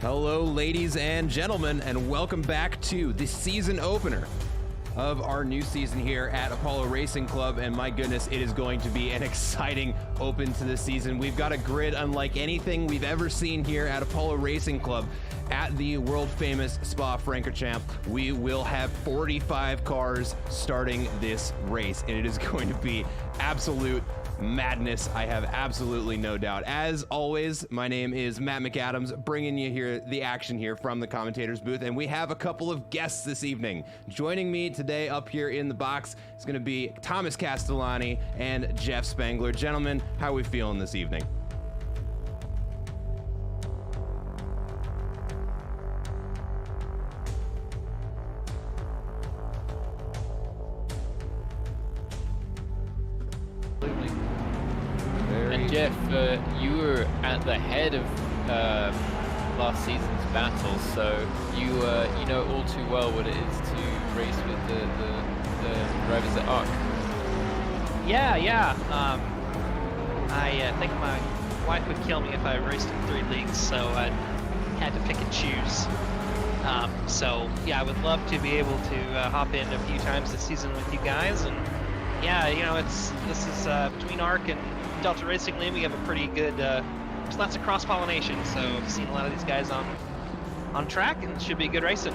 Hello, ladies and gentlemen, and welcome back to the season opener of our new season here at Apollo Racing Club. And my goodness, it is going to be an exciting open to the season. We've got a grid unlike anything we've ever seen here at Apollo Racing Club at the world famous Spa-Francorchamps. We will have 45 cars starting this race, and it is going to be absolute madness. I have absolutely no doubt. As always, my name is Matt McAdams, bringing you here the action here from the commentators booth, and we have a couple of guests this evening. Joining me today up here in the box is going to be Thomas Castellani and Jeff Spangler. Gentlemen, how are we feeling this evening? And Jeff, you were at the head of last season's battle, so you know all too well what it is to race with the drivers at ARC. Yeah. I think my wife would kill me if I raced in 3 leagues, so I had to pick and choose. So yeah, I would love to be able to hop in a few times this season with you guys, and yeah, you know, this is between ARC and Delta Racing Lane. We have a pretty good, there's lots of cross-pollination, so I've seen a lot of these guys on track, and it should be good racing.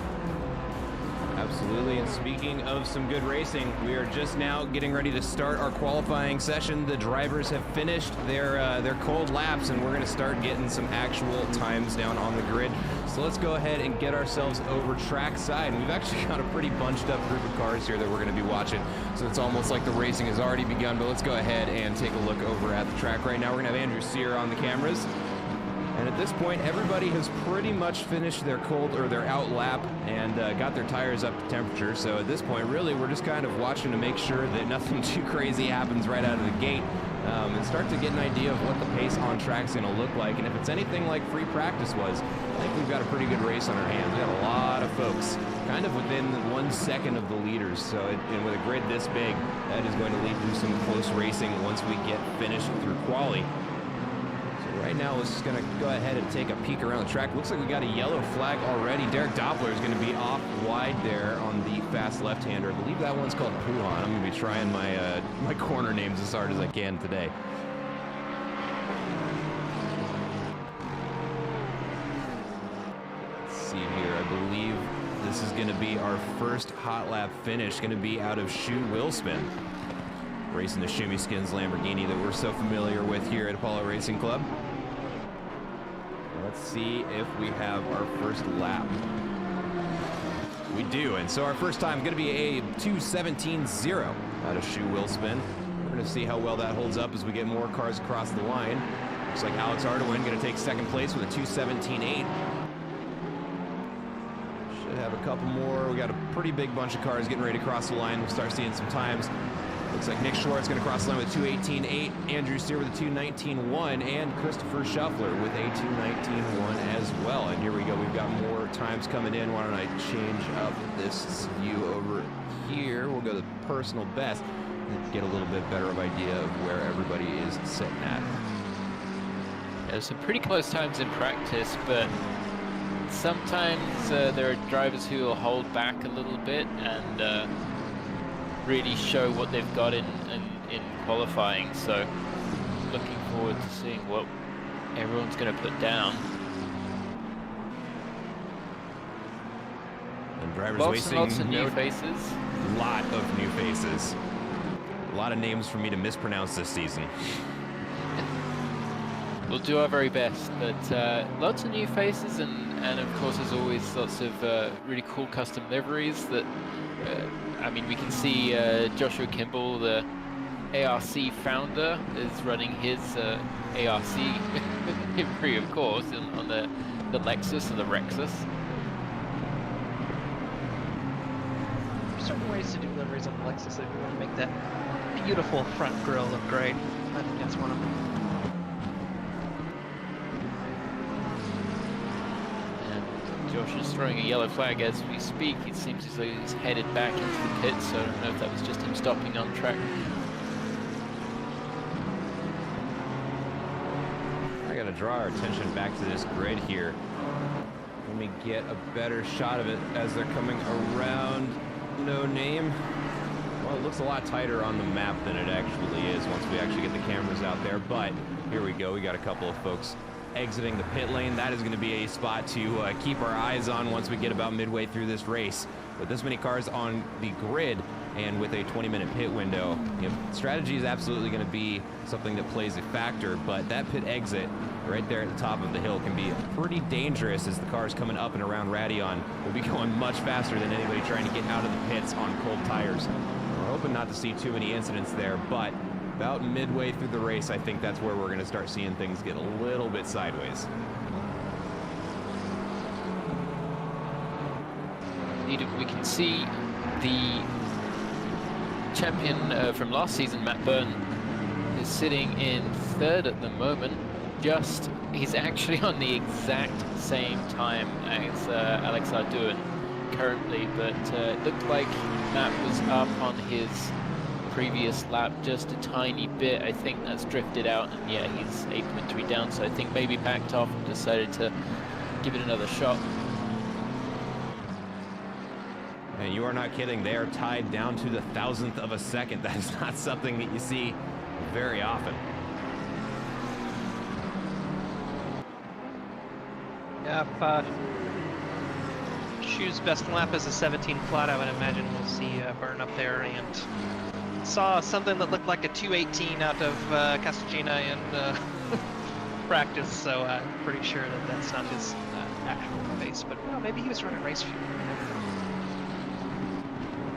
Absolutely, and speaking of some good racing, we are just now getting ready to start our qualifying session. The drivers have finished their cold laps, and we're going to start getting some actual times down on the grid. So let's go ahead and get ourselves over trackside. We've actually got a pretty bunched up group of cars here that we're going to be watching, so it's almost like the racing has already begun. But let's go ahead and take a look over at the track right now. We're going to have Andrew Sear on the cameras. And at this point, everybody has pretty much finished their cold or their out lap and got their tires up to temperature. So at this point, really, we're just kind of watching to make sure that nothing too crazy happens right out of the gate, and start to get an idea of what the pace on track's going to look like. And if it's anything like free practice was, I think we've got a pretty good race on our hands. We got a lot of folks kind of within 1 second of the leaders. So and with a grid this big, that is going to lead to some close racing once we get finished through quali. Right now, we're just going to go ahead and take a peek around the track. Looks like we got a yellow flag already. Derek Doppler is going to be off wide there on the fast left-hander. I believe that one's called Puhan. I'm going to be trying my corner names as hard as I can today. Let's see here. I believe this is going to be our first hot lap finish. Going to be out of Shoe Willspin, racing the Shimmy Skins Lamborghini that we're so familiar with here at Apollo Racing Club. Let's see if we have our first lap. We do, and so our first time is going to be a 2:17.0 out of Shoe Willspin. We're going to see how well that holds up as we get more cars across the line. Looks like Alex Ardoin going to take second place with a 2:17.8. Should have a couple more. We got a pretty big bunch of cars getting ready to cross the line. We'll start seeing some times. Looks like Nick Schwartz going to cross the line with 2:18.8, Andrew Steer with a 2:19.1, and Christopher Shuffler with a 2:19.1 as well. And here we go. We've got more times coming in. Why don't I change up this view over here? We'll go to personal best and get a little bit better of idea of where everybody is sitting at. There's some pretty close times in practice, but sometimes there are drivers who will hold back a little bit and really show what they've got in qualifying. So looking forward to seeing what everyone's going to put down. And drivers lots of new faces. Lot of new faces. A lot of names for me to mispronounce this season. We'll do our very best, but lots of new faces, and of course, as always, lots of really cool custom liveries that I mean, we can see Joshua Kimball, the ARC founder, is running his ARC livery, of course, on the Lexus or the Rexus. There's certain ways to do liveries on the Lexus if you want to make that beautiful front grille look great. I think that's one of them. Josh is throwing a yellow flag as we speak. It seems as though he's headed back into the pit, so I don't know if that was just him stopping on track. I gotta draw our attention back to this grid here. Let me get a better shot of it as they're coming around No Name. Well, it looks a lot tighter on the map than it actually is once we actually get the cameras out there, but here we go. We got a couple of folks exiting the pit lane. That is going to be a spot to keep our eyes on once we get about midway through this race. With this many cars on the grid and with a 20-minute pit window, strategy is absolutely going to be something that plays a factor, but that pit exit right there at the top of the hill can be pretty dangerous as the cars coming up and around Radion will be going much faster than anybody trying to get out of the pits on cold tires. We're hoping not to see too many incidents there, but about midway through the race, I think that's where we're going to start seeing things get a little bit sideways. We can see the champion from last season, Matt Byrne, is sitting in third at the moment. He's actually on the exact same time as Alex Arduin currently, but it looked like Matt was up on his previous lap just a tiny bit. I think that's drifted out, and yeah, he's 8.3 down, so I think maybe backed off and decided to give it another shot. And you are not kidding, they are tied down to the 1,000th of a second. That is not something that you see very often. Yeah, if Shu's best lap is a 17 flat, I would imagine we'll see Byrne up there, and saw something that looked like a 218 out of Castagina in practice, so I'm pretty sure that that's not his actual pace, but well, maybe he was running race fuel.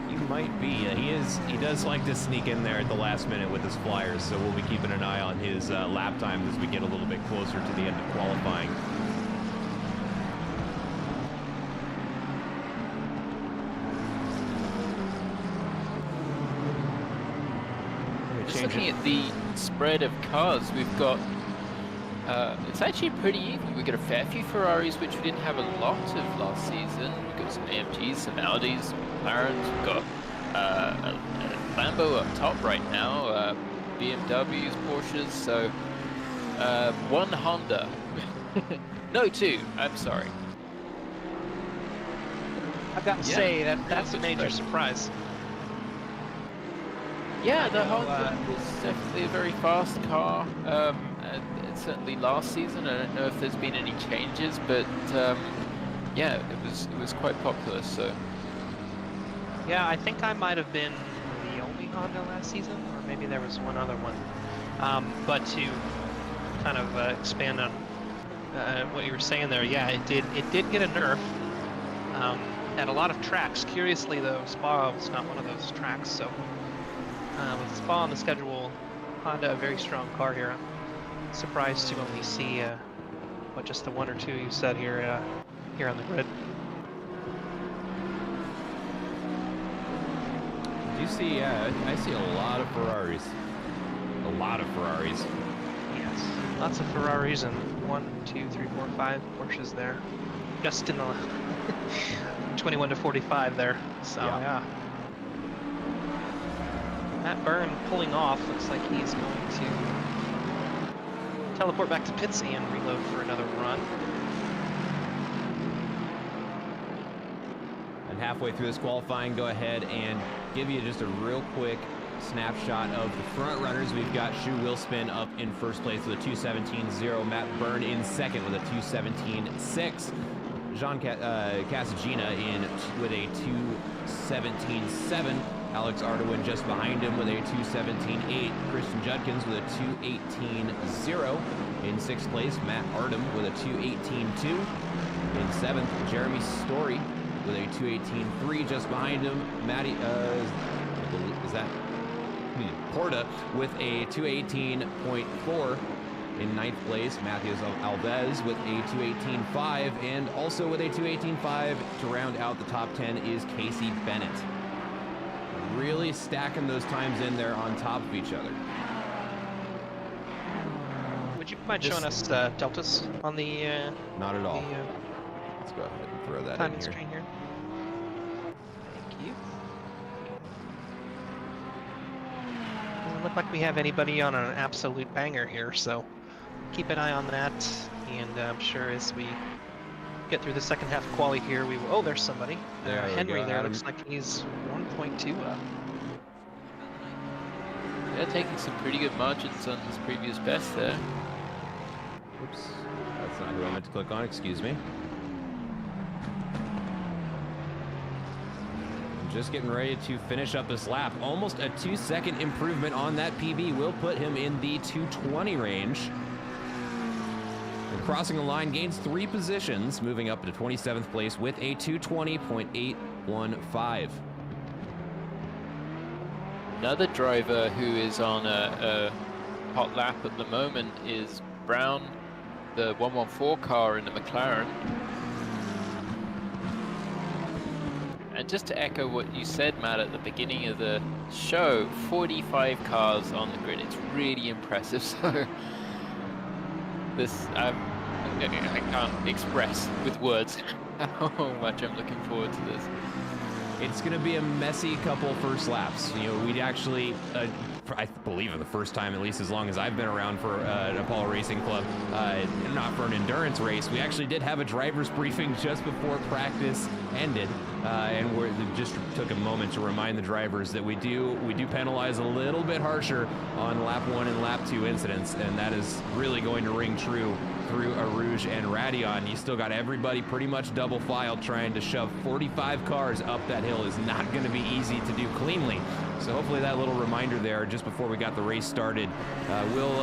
He might be. He does like to sneak in there at the last minute with his flyers, so we'll be keeping an eye on his lap times as we get a little bit closer to the end of qualifying. Just looking at the spread of cars, we've got, it's actually pretty even. We've got a fair few Ferraris, which we didn't have a lot of last season. We've got some AMGs, some Audis, some McLarens. We've got a Lambo up top right now, BMWs, Porsches, so one Honda. No, two, I'm sorry. I've got to say that's a major surprise. Yeah, the Honda was definitely a very fast car. Certainly last season. I don't know if there's been any changes, but yeah, it was quite popular. So yeah, I think I might have been the only Honda last season, or maybe there was one other one. But to kind of expand on what you were saying there, yeah, it did get a nerf at a lot of tracks. Curiously, though, Spa was not one of those tracks, so. With Spa on the schedule, Honda a very strong car here. I'm surprised to only see just the one or two you said here on the grid. You see, I see a lot of Ferraris. A lot of Ferraris. Yes, lots of Ferraris and 1, 2, 3, 4, 5 Porsches there. Just in the 21 to 45 there. So yeah. Matt Byrne pulling off. Looks like he's going to teleport back to pits and reload for another run. And halfway through this qualifying, go ahead and give you just a real quick snapshot of the front runners. We've got Shu Willspin up in first place with a 2:17.0. Matt Byrne in second with a 2:17.6. Jean Casagina in with a 2:17.7. Alex Arduin just behind him with a 2:17.8. Christian Judkins with a 2:18.0. In sixth place, Matt Artem with a 2:18.2. In seventh, Jeremy Story with a 2:18.3. Just behind him, Matty, is that Porta with a 2:18.4. In ninth place, Matthews Alves with a 2:18.5. And also with a 2:18.5 to round out the top 10 is Casey Bennett. Really stacking those times in there on top of each other. Would you mind showing us deltas on the not at all. Let's go ahead and throw that time in screen here. Thank you. Doesn't look like we have anybody on an absolute banger here, so keep an eye on that. And I'm sure as we get through the second half of quali here, we will. Oh, there's somebody. There we Henry go, there Adam. looks like he's 1.2 up. Yeah, taking some pretty good margins on his previous best there. Oops, that's not who I meant to click on, excuse me. Just getting ready to finish up this lap. Almost a 2-second improvement on that PB will put him in the 220 range. And crossing the line, gains 3 positions, moving up to 27th place with a 220.815. Another driver who is on a hot lap at the moment is Brown, the 114 car in the McLaren. And just to echo what you said, Matt, at the beginning of the show, 45 cars on the grid. It's really impressive. So this, I can't express with words how much I'm looking forward to this. It's going to be a messy couple first laps. You know, we'd actually, I believe for the first time, at least as long as I've been around for an Apollo Racing Club, not for an endurance race, we actually did have a driver's briefing just before practice ended, and we just took a moment to remind the drivers that we do penalize a little bit harsher on lap 1 and lap 2 incidents, and that is really going to ring true through Rouge and Radion. You still got everybody pretty much double filed trying to shove 45 cars up that hill is not going to be easy to do cleanly. So hopefully that little reminder there just before we got the race started will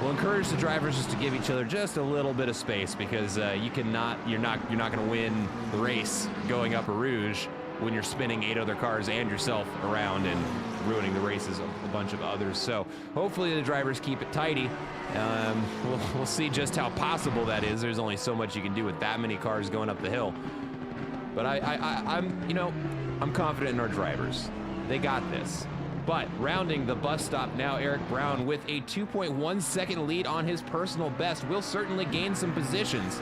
encourage the drivers just to give each other just a little bit of space, because you're not going to win the race going up a Rouge when you're spinning 8 other cars and yourself around and ruining the races of a bunch of others. So hopefully the drivers keep it tidy. We'll see just how possible that is. There's only so much you can do with that many cars going up the hill. But I'm confident in our drivers. They got this. But rounding the bus stop now, Eric Brown with a 2.1 second lead on his personal best will certainly gain some positions.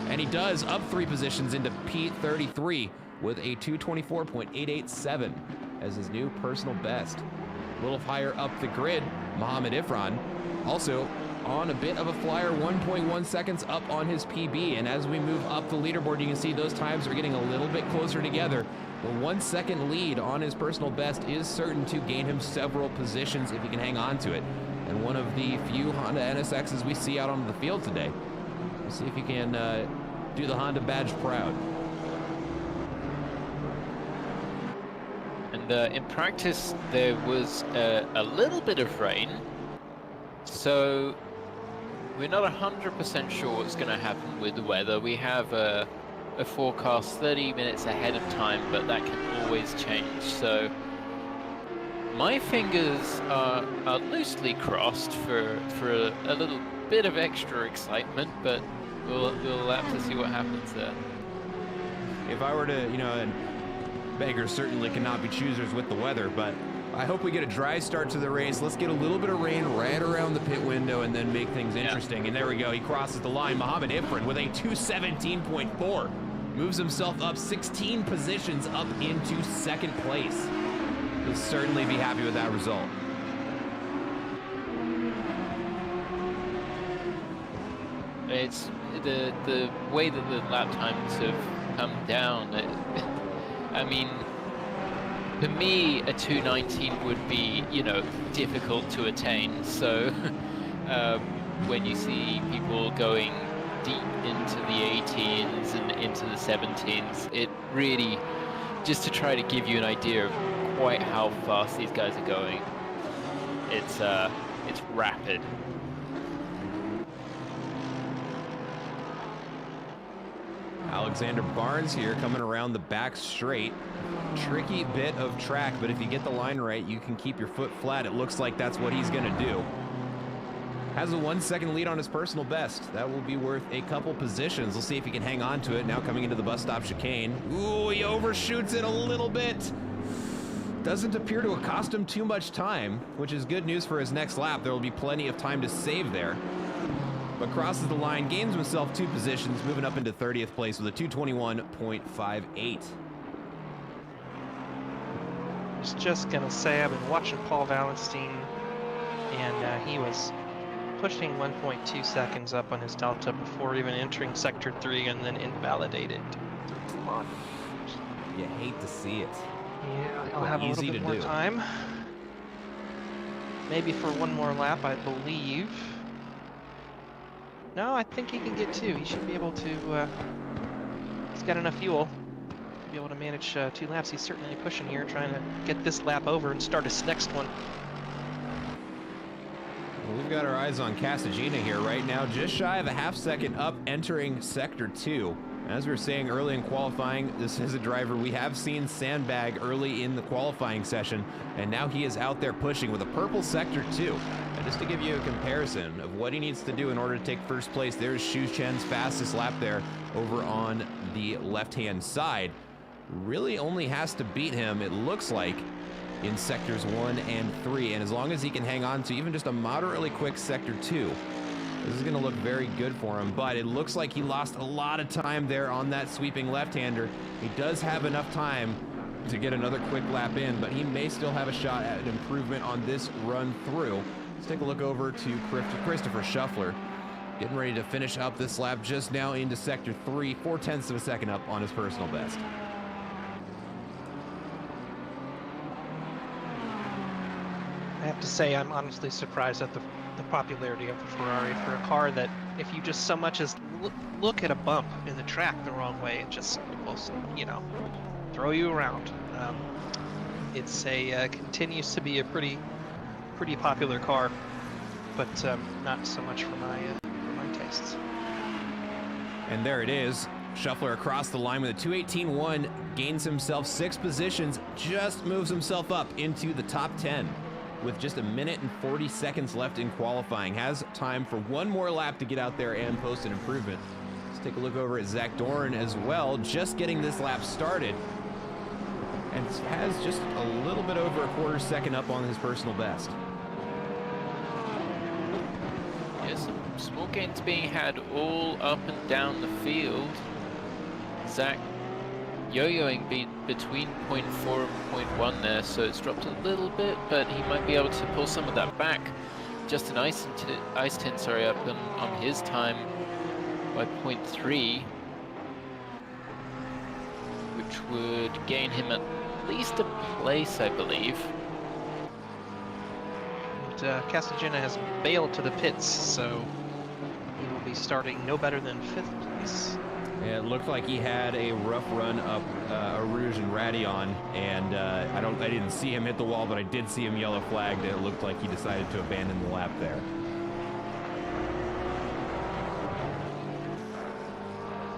And he does up 3 positions into P33 with a 224.887 as his new personal best. A little higher up the grid, Mohammed Ifran also on a bit of a flyer, 1.1 seconds up on his PB. And as we move up the leaderboard, you can see those times are getting a little bit closer together. The 1 second lead on his personal best is certain to gain him several positions if he can hang on to it. And one of the few Honda NSXs we see out on the field today. We'll see if he can do the Honda badge proud. And in practice, there was a little bit of rain. So we're not 100% sure what's going to happen with the weather. We have a forecast 30 minutes ahead of time, but that can always change. So my fingers are loosely crossed for a little bit of extra excitement, but we'll have to see what happens there. If I were to, and beggars certainly cannot be choosers with the weather, but I hope we get a dry start to the race. Let's get a little bit of rain right around the pit window and then make things interesting. And there we go. He crosses the line. Mohammed Ifran with a 217.4. Moves himself up 16 positions up into second place. He'll certainly be happy with that result. It's the way that the lap times have come down. I mean, for me, a 219 would be, difficult to attain. So when you see people going deep into the 18s and into the 17s, it really, just to try to give you an idea of quite how fast these guys are going, it's rapid. Alexander Barnes here coming around the back straight. Tricky bit of track, but if you get the line right, you can keep your foot flat. It looks like that's what he's going to do. Has a 1 second lead on his personal best. That will be worth a couple positions. We'll see if he can hang on to it. Now coming into the bus stop chicane. Ooh, he overshoots it a little bit. Doesn't appear to have cost him too much time, which is good news for his next lap. There will be plenty of time to save there. But crosses the line, gains himself 2 positions, moving up into 30th place with a 221.58. I was just gonna say, I've been watching Paul Valenstein, and he was pushing 1.2 seconds up on his delta before even entering sector 3 and then invalidated. Come on. You hate to see it. Yeah, I'll But have a easy little bit to more do. time. Maybe for one more lap, I believe. No, I think he can get 2. He should be able to, he's got enough fuel to be able to manage 2 laps. He's certainly pushing here, trying to get this lap over and start his next one. Well, we've got our eyes on Casagina here right now, just shy of a half second up entering sector 2. As we were saying early in qualifying, this is a driver we have seen sandbag early in the qualifying session, and now he is out there pushing with a purple sector 2. And just to give you a comparison of what he needs to do in order to take first place, there's Shu Chen's fastest lap there over on the left-hand side. Really only has to beat him, it looks like, in sectors 1 and 3, and as long as he can hang on to even just a moderately quick sector 2, this is going to look very good for him. But it looks like he lost a lot of time there on that sweeping left-hander. He does have enough time to get another quick lap in, but he may still have a shot at an improvement on this run through. Let's take a look over to Christopher Shuffler, getting ready to finish up this lap just now into sector 3, 0.4 of a second up on his personal best. I have to say, I'm honestly surprised at the popularity of the Ferrari for a car that, if you just so much as look at a bump in the track the wrong way, it just will, you know, throw you around. It's a continues to be a pretty popular car, but not so much for my tastes. And there it is. Shuffler across the line with a 2:18.1, gains himself 6 positions, just moves himself up into the top 10 with just 1 minute and 40 seconds left in qualifying. Has time for one more lap to get out there and post an improvement. Let's take a look over at Zach Dorn as well, just getting this lap started, and has just a little bit over a 1/4 second up on his personal best. Yeah, some small gains being had all up and down the field. Zach yo-yoing between 0.4 and 0.1 there, so it's dropped a little bit, but he might be able to pull some of that back. Just an ice tin, sorry, up on his time by 0.3, which would gain him at least a place, I believe. And Casagina has bailed to the pits, so he will be starting no better than 5th place. Yeah, it looked like he had a rough run up Arouge and Radion, and I didn't see him hit the wall, but I did see him yellow flagged, and it looked like he decided to abandon the lap there.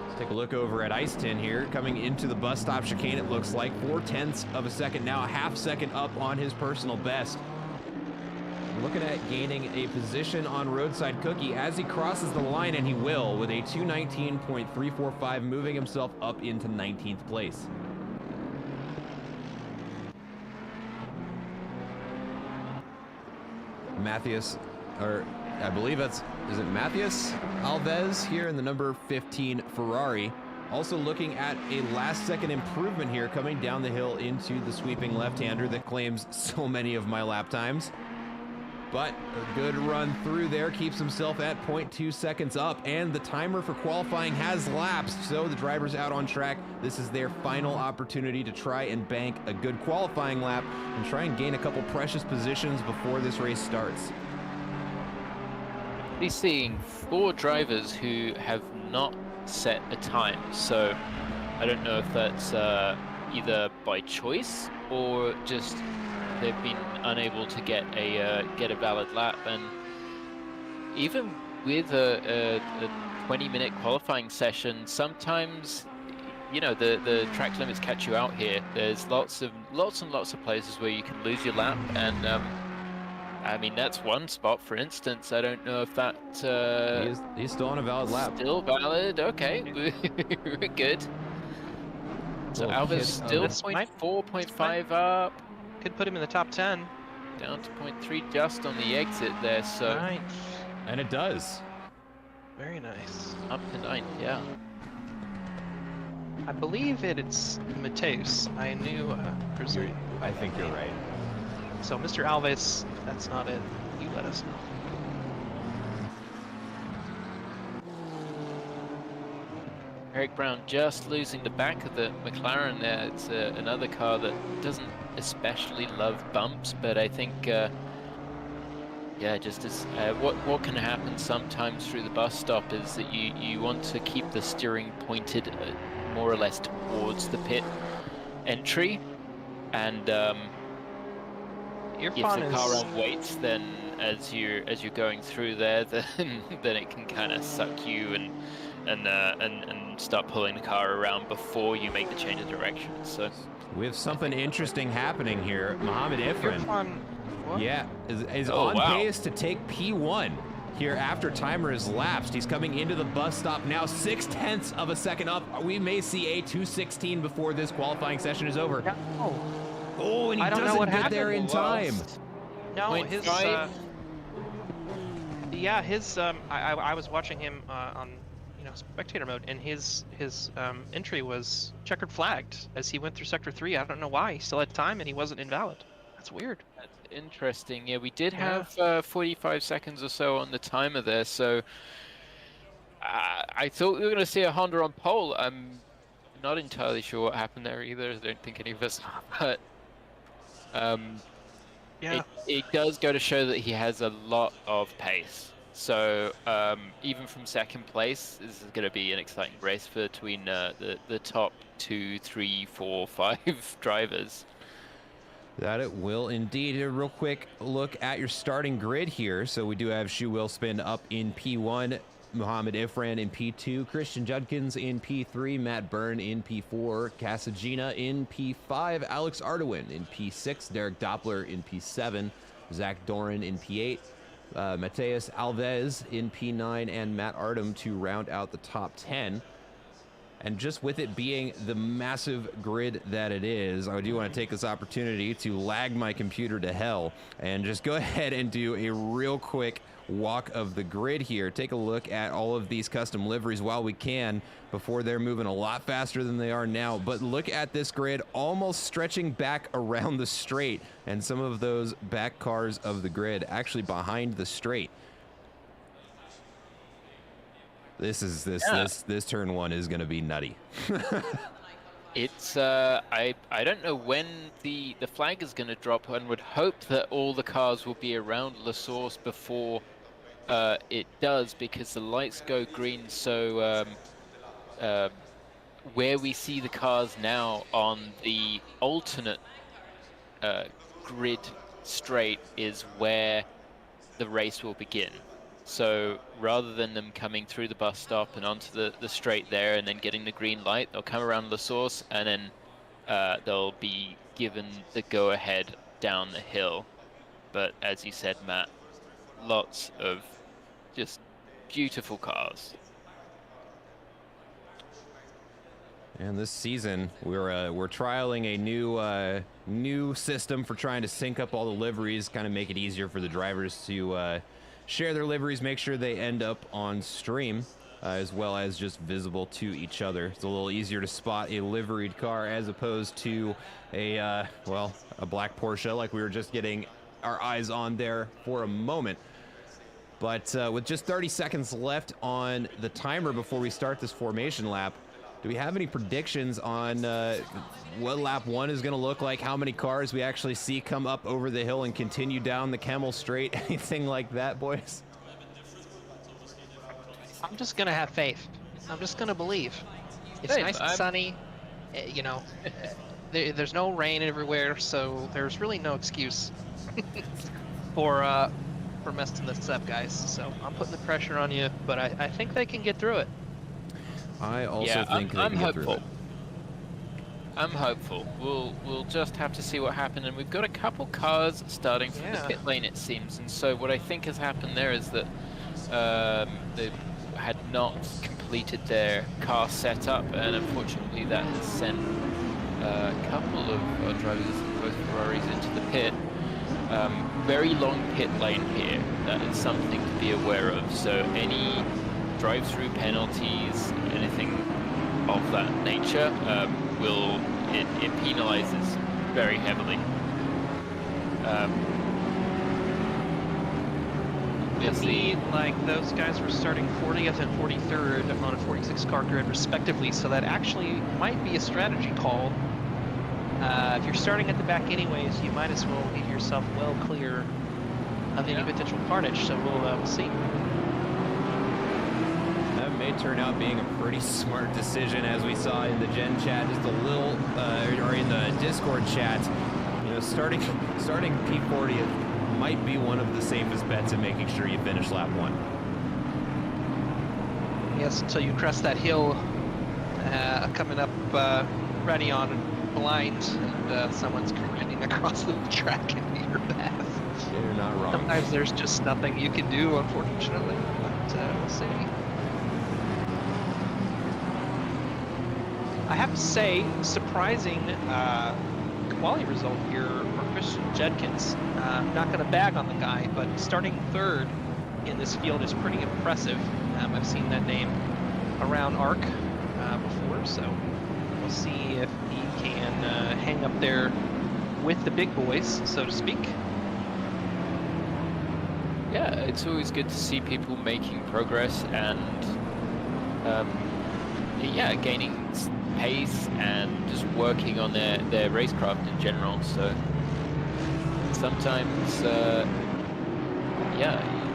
Let's take a look over at Ice Tin here, coming into the bus stop chicane. It looks like 0.4 of a second now, a half second up on his personal best. Looking at gaining a position on Roadside Cookie as he crosses the line, and he will, with a 2:19.345, moving himself up into 19th place. Matthias, or I believe is it Matthias Alves here in the number 15 Ferrari. Also looking at a last-second improvement here, coming down the hill into the sweeping left-hander that claims so many of my lap times. But a good run through there, keeps himself at 0.2 seconds up, and the timer for qualifying has lapsed, so the driver's out on track. This is their final opportunity to try and bank a good qualifying lap and try and gain a couple precious positions before this race starts. We're seeing 4 drivers who have not set a time, so I don't know if that's either by choice or just they've been unable to get a valid lap. And even with a 20-minute qualifying session, sometimes, you know, the track limits catch you out here. There's lots and lots of places where you can lose your lap, and I mean, that's one spot, for instance. I don't know if that He's still on a valid lap. Still valid. Okay, we're good. So Alves still 0.4, 0.5 up. Could put him in the top 10. Down to 0.3 just on the exit there, so... Nice. And it does. Very nice. Up to 9, yeah. I believe it's Mateus. I knew presume. I think you're right. So Mr. Alves, if that's not it, you let us know. Eric Brown just losing the back of the McLaren there. It's another car that doesn't especially love bumps, but I think, yeah, just as what can happen sometimes through the bus stop is that you want to keep the steering pointed more or less towards the pit entry, and if the car waits, then as you're going through there, then it can kind of suck you and start pulling the car around before you make the change of direction. So we have something interesting happening here. Mohammed Ifrin, yeah, is on pace to take P1 here after timer has lapsed. He's coming into the bus stop now, 0.6 of a second up. We may see a 2:16 before this qualifying session is over. Oh, and he doesn't get there in time. No, his yeah, his I was watching him on spectator mode, and his entry was checkered flagged as he went through sector 3. I don't know why. He still had time and he wasn't invalid. That's weird. That's interesting. Yeah, we did have 45 seconds or so on the timer there, so I thought we were going to see a Honda on pole. I'm not entirely sure what happened there either. I don't think any of us are, but it does go to show that he has a lot of pace. So even from second place, this is going to be an exciting race between the top 2, 3, 4, 5 drivers. That it will indeed. A real quick look at your starting grid here. So we do have Shu Wilspin up in P1, Mohammed Ifran in P2, Christian Judkins in P3, Matt Byrne in P4, Casagina in P5, Alex Ardoin in P6, Derek Doppler in P7, Zach Doran in P8, Mateus Alves in P9, and Matt Ardem to round out the top 10. And just with it being the massive grid that it is, I do want to take this opportunity to lag my computer to hell and just go ahead and do a real quick walk of the grid here. Take a look at all of these custom liveries while we can before they're moving a lot faster than they are now. But look at this grid almost stretching back around the straight, and some of those back cars of the grid actually behind the straight. This turn one is going to be nutty. It's I don't know when the flag is going to drop, and would hope that all the cars will be around La Source before it does, because the lights go green. So where we see the cars now on the alternate grid straight is where the race will begin. So rather than them coming through the bus stop and onto the straight there and then getting the green light, they'll come around La Source, and then they'll be given the go-ahead down the hill. But as you said, Matt, lots of just beautiful cars. And this season, we're trialing a new system for trying to sync up all the liveries, kind of make it easier for the drivers to share their liveries, make sure they end up on stream, as well as just visible to each other. It's a little easier to spot a liveried car as opposed to a black Porsche like we were just getting our eyes on there for a moment. But with just 30 seconds left on the timer before we start this formation lap, do we have any predictions on what lap 1 is going to look like? How many cars we actually see come up over the hill and continue down the Kemmel Straight? Anything like that, boys? I'm just going to have faith. I'm just going to believe. It's nice and sunny. There's no rain everywhere, so there's really no excuse for messing this up, guys. So I'm putting the pressure on you, but I think they can get through it. I also think they can get through it. I'm hopeful. We'll just have to see what happens, and we've got a couple cars starting from the pit lane, it seems. And so what I think has happened there is that they had not completed their car setup, and unfortunately that has sent a couple of drivers, both Ferraris, into the pit. Very long pit lane here. That is something to be aware of. So any drive-through penalties, anything of that nature, it penalizes very heavily. obviously. To me like those guys were starting 40th and 43rd on a 46 car grid respectively, so that actually might be a strategy call. If you're starting at the back anyways, you might as well leave yourself well clear of any potential carnage, so we'll see. That may turn out being a pretty smart decision, as we saw in the Gen chat, just a little, or in the Discord chat. You know, starting P40 might be one of the safest bets in making sure you finish lap 1. Yes, until you crest that hill coming up ready on blind, and someone's careening across the track into your path. You're not wrong. Sometimes there's just nothing you can do, unfortunately, but we'll see. I have to say, surprising quality result here for Christian Judkins. Not going to bag on the guy, but starting third in this field is pretty impressive. I've seen that name around ARC before, so we'll see if he can hang up there with the big boys, so to speak. Yeah, it's always good to see people making progress and gaining pace and just working on their racecraft in general. So sometimes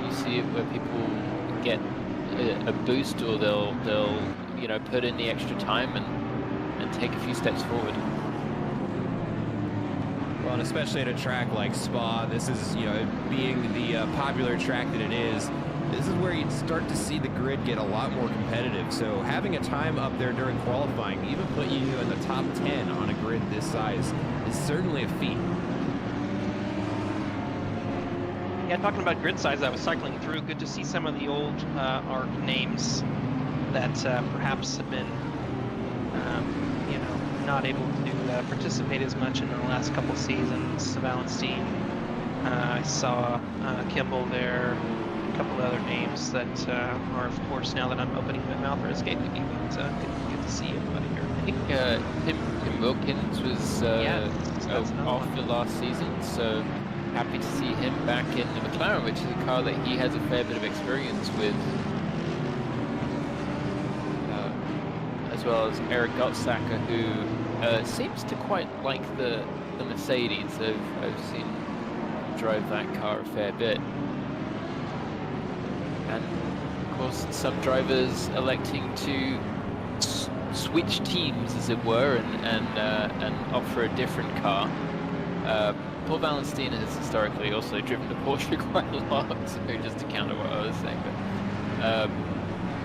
you see it where people get a boost, or they'll put in the extra time and take a few steps forward. Well, and especially at a track like Spa, this is, being the popular track that it is, this is where you'd start to see the grid get a lot more competitive. So having a time up there during qualifying, even put you in the top 10 on a grid this size, is certainly a feat. Yeah, talking about grid size, I was cycling through. Good to see some of the old ARC names that perhaps have been, not able to participate as much in the last couple seasons. Valenstein, I saw Kimball there, a couple of other names that are, of course, now that I'm opening my mouth, are escaping me, but good to see everybody here. I think Tim Wilkins was off the last season, so happy to see him back in the McLaren, which is a car that he has a fair bit of experience with. As well as Eric Gottsacker, who seems to quite like the Mercedes. I've seen him drive that car a fair bit. And of course, some drivers electing to switch teams, as it were, and offer a different car. Paul Valenstein has historically also driven the Porsche quite a lot, so just to counter what I was saying.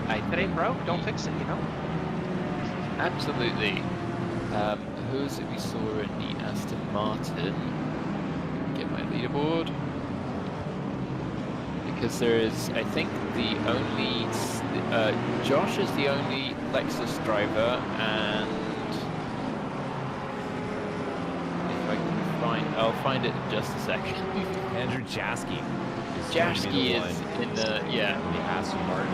But if it ain't broke, don't fix it, Absolutely. Who's it we saw in the Aston Martin? Get my leaderboard. Because there is, I think, the only... Josh is the only Lexus driver, and... if I can find... I'll find it in just a second. Andrew Jaski. Jaski is in the... Yeah. The Aston Martin.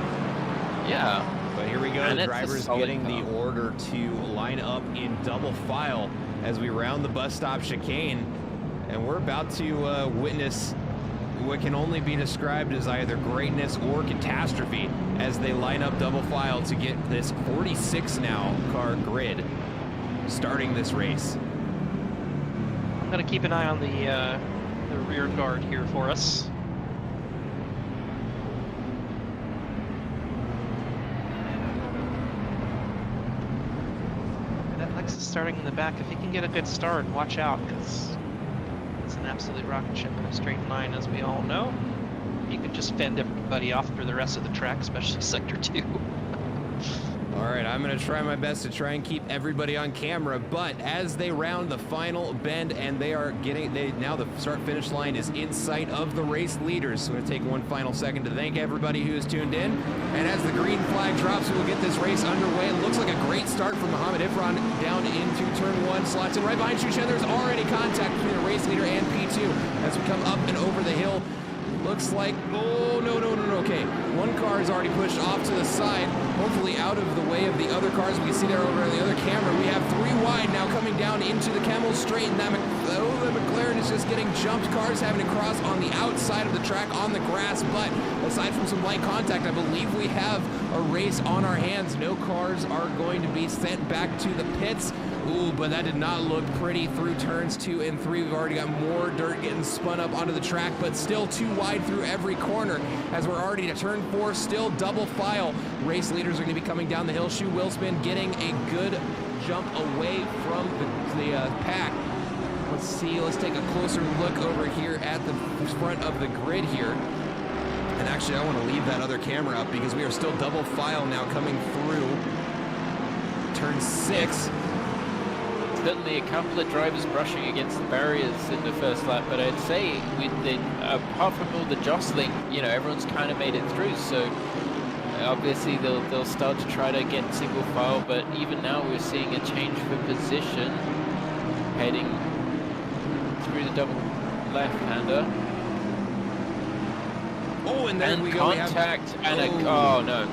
Yeah. But here we go, the drivers getting the order to line up in double file as we round the bus stop chicane. And we're about to witness what can only be described as either greatness or catastrophe as they line up double file to get this 46 now car grid starting this race. I'm going to keep an eye on the rear guard here for us. Starting in the back, if he can get a good start, watch out, because it's an absolute rocket ship in a straight line, as we all know. You can just fend everybody off through the rest of the track, especially Sector 2. All right, I'm going to try my best to try and keep everybody on camera, but as they round the final bend and now the start-finish line is in sight of the race leaders. So I'm going to take one final second to thank everybody who has tuned in. And as the green flag drops, we will get this race underway. It looks like a great start from Mohammed Ifran down into turn 1, slots in right behind Shushan. There's already contact between the race leader and P2 as we come up and over the hill. Looks like, oh, no, okay. One car is already pushed off to the side, hopefully out of the way of the other cars. We can see there over on the other camera. We have 3 wide now coming down into the Camel Straight, and that McLaren is just getting jumped. Cars having to cross on the outside of the track on the grass, but aside from some light contact, I believe we have a race on our hands. No cars are going to be sent back to the pits. Ooh, but that did not look pretty through turns 2 and 3. We've already got more dirt getting spun up onto the track, but still too wide through every corner as we're already to turn 4, still double file. Race leaders are going to be coming down the hill. Shoe Willspin getting a good jump away from the pack. Let's see, let's take a closer look over here at the front of the grid here. And actually, I want to leave that other camera up because we are still double file now coming through turn 6. Certainly a couple of drivers brushing against the barriers in the first lap, but I'd say apart from all the jostling, you know, everyone's kind of made it through, so obviously they'll start to try to get single file, but even now we're seeing a change for position heading through the double left-hander. Oh, and there we go. Contact and oh no.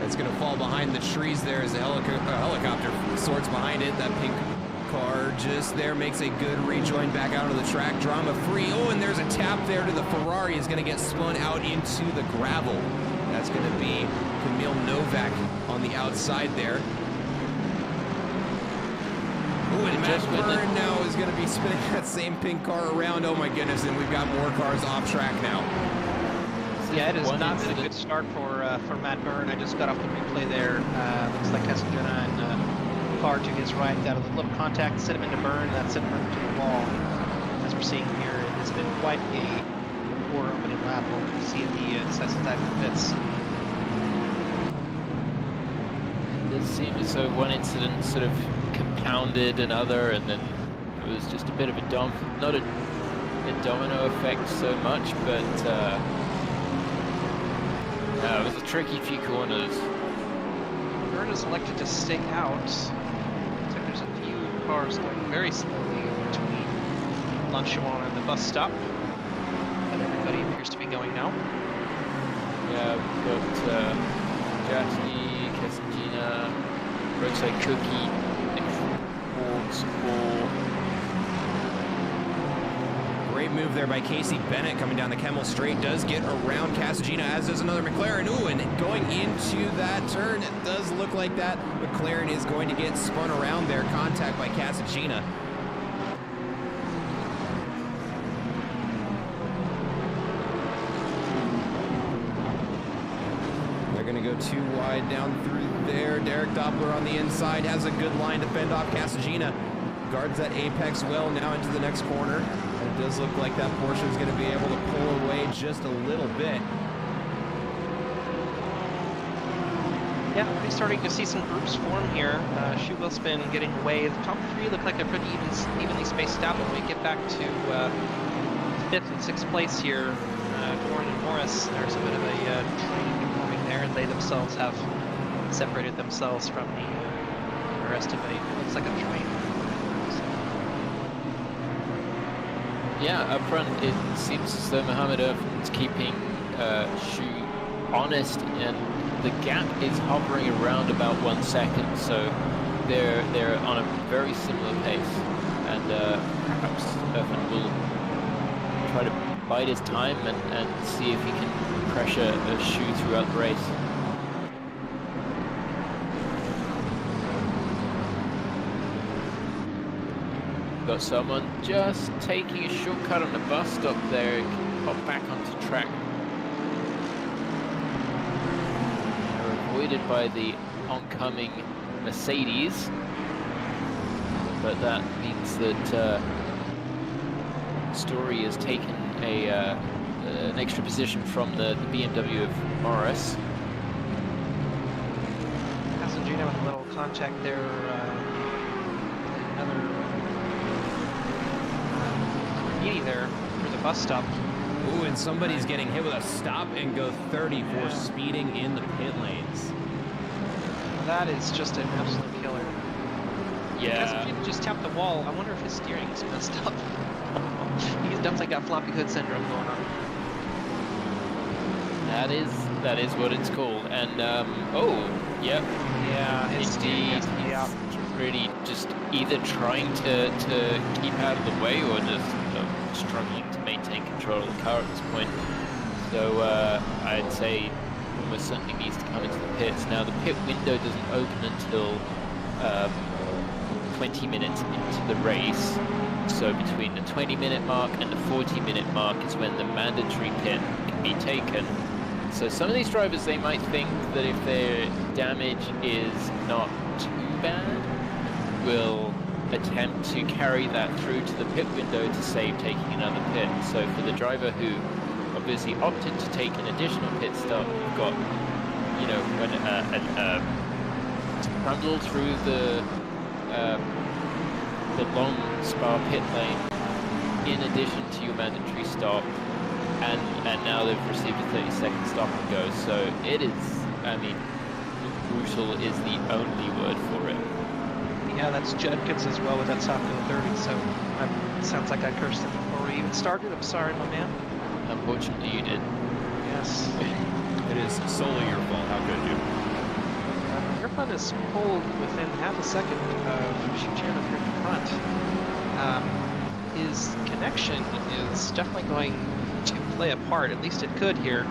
It's going to fall behind the trees there as the helicopter sorts behind it. That pink car just there makes a good rejoin back out of the track, drama free. Oh, and there's a tap there to the Ferrari. Is going to get spun out into the gravel. That's going to be Kamil Novak on the outside there. Oh, and Matt Byrne now is going to be spinning that same pink car around. Oh my goodness, and we've got more cars off track now. Yeah, it has not been a good start for Matt Byrne. I just got off the replay there. Looks like Casadena and car to his right out of the little contact, sent him into Byrne, and that sent Byrne to the wall. As we're seeing here, it has been quite a poor opening lap. We'll see the decisive time for pits. It seemed as though one incident sort of compounded another, and then it was just a bit of a not a domino effect so much, but it was a tricky few corners. Byrne is elected to stay out. Looks like there's a few cars going very slowly between Lanchuan and the bus stop. But everybody appears to be going now. Yeah, we've got Jackie, Casadena, Roadside Cookie, Nick Forbes, Great move there by Casey Bennett coming down the Camel Straight. Does get around Casadena, as does another McLaren. Ooh, and going into that turn, it does look like that McLaren is going to get spun around there. Contact by Casadena. They're going to go too wide down through there. Derek Doppler on the inside has a good line to fend off Casadena. Guards that apex well now into the next corner. It does look like that Porsche is going to be able to pull away just a little bit. Yeah, we're starting to see some groups form here. Shoe Willspin getting away. The top 3 look like they're pretty evenly spaced out. When we get back to 5th and 6th place here, Warren and Morris, there's a bit of a train forming there, and they themselves have separated themselves from the rest of it. Looks like a train. Yeah, up front it seems as though Mohammed is keeping Shoe honest, and the gap is hovering around about 1 second, so they're on a very similar pace, and perhaps Irfan will try to bide his time and see if he can pressure a Shoe throughout the race. Got someone just taking a shortcut on the bus stop there. It can pop back onto track. They're avoided by the oncoming Mercedes, but that means that Story has taken an extra position from the BMW of Morris. Casadena with a little contact there. Another there for the bus stop. Ooh, and somebody's getting hit with a stop and go 30 for speeding in the pit lanes. That is just an absolute killer. Yeah. Casadena just tapped the wall. I wonder if his steering is messed up. He's definitely got floppy hood syndrome going on. That is what it's called. And oh, yep, Yeah, his steering indeed, has to be out. he's really just either trying to keep out of the way or just struggling to maintain control of the car at this point. So I'd say almost certainly needs to come into the pits. Now the pit window doesn't open until 20 minutes into the race. So between the 20-minute mark and the 40-minute mark is when the mandatory pit can be taken. So some of these drivers, they might think that if their damage is not too bad, will attempt to carry that through to the pit window to save taking another pit. So for the driver who obviously opted to take an additional pit stop, you've got, you know, when trundle through the long Spa pit lane in addition to your mandatory stop, and now they've received a 30-second stop and go. So it is, I mean, brutal is the only word for it. Yeah, that's Judkins as well with that soft in the 30, so it sounds like I cursed him before we even started. I'm sorry, my man. Unfortunately, you did. Yes. It is solely your fault. How could you? Your fun is pulled within half a second of Shuchan up here in the front. His connection is definitely going to play a part, at least it could here.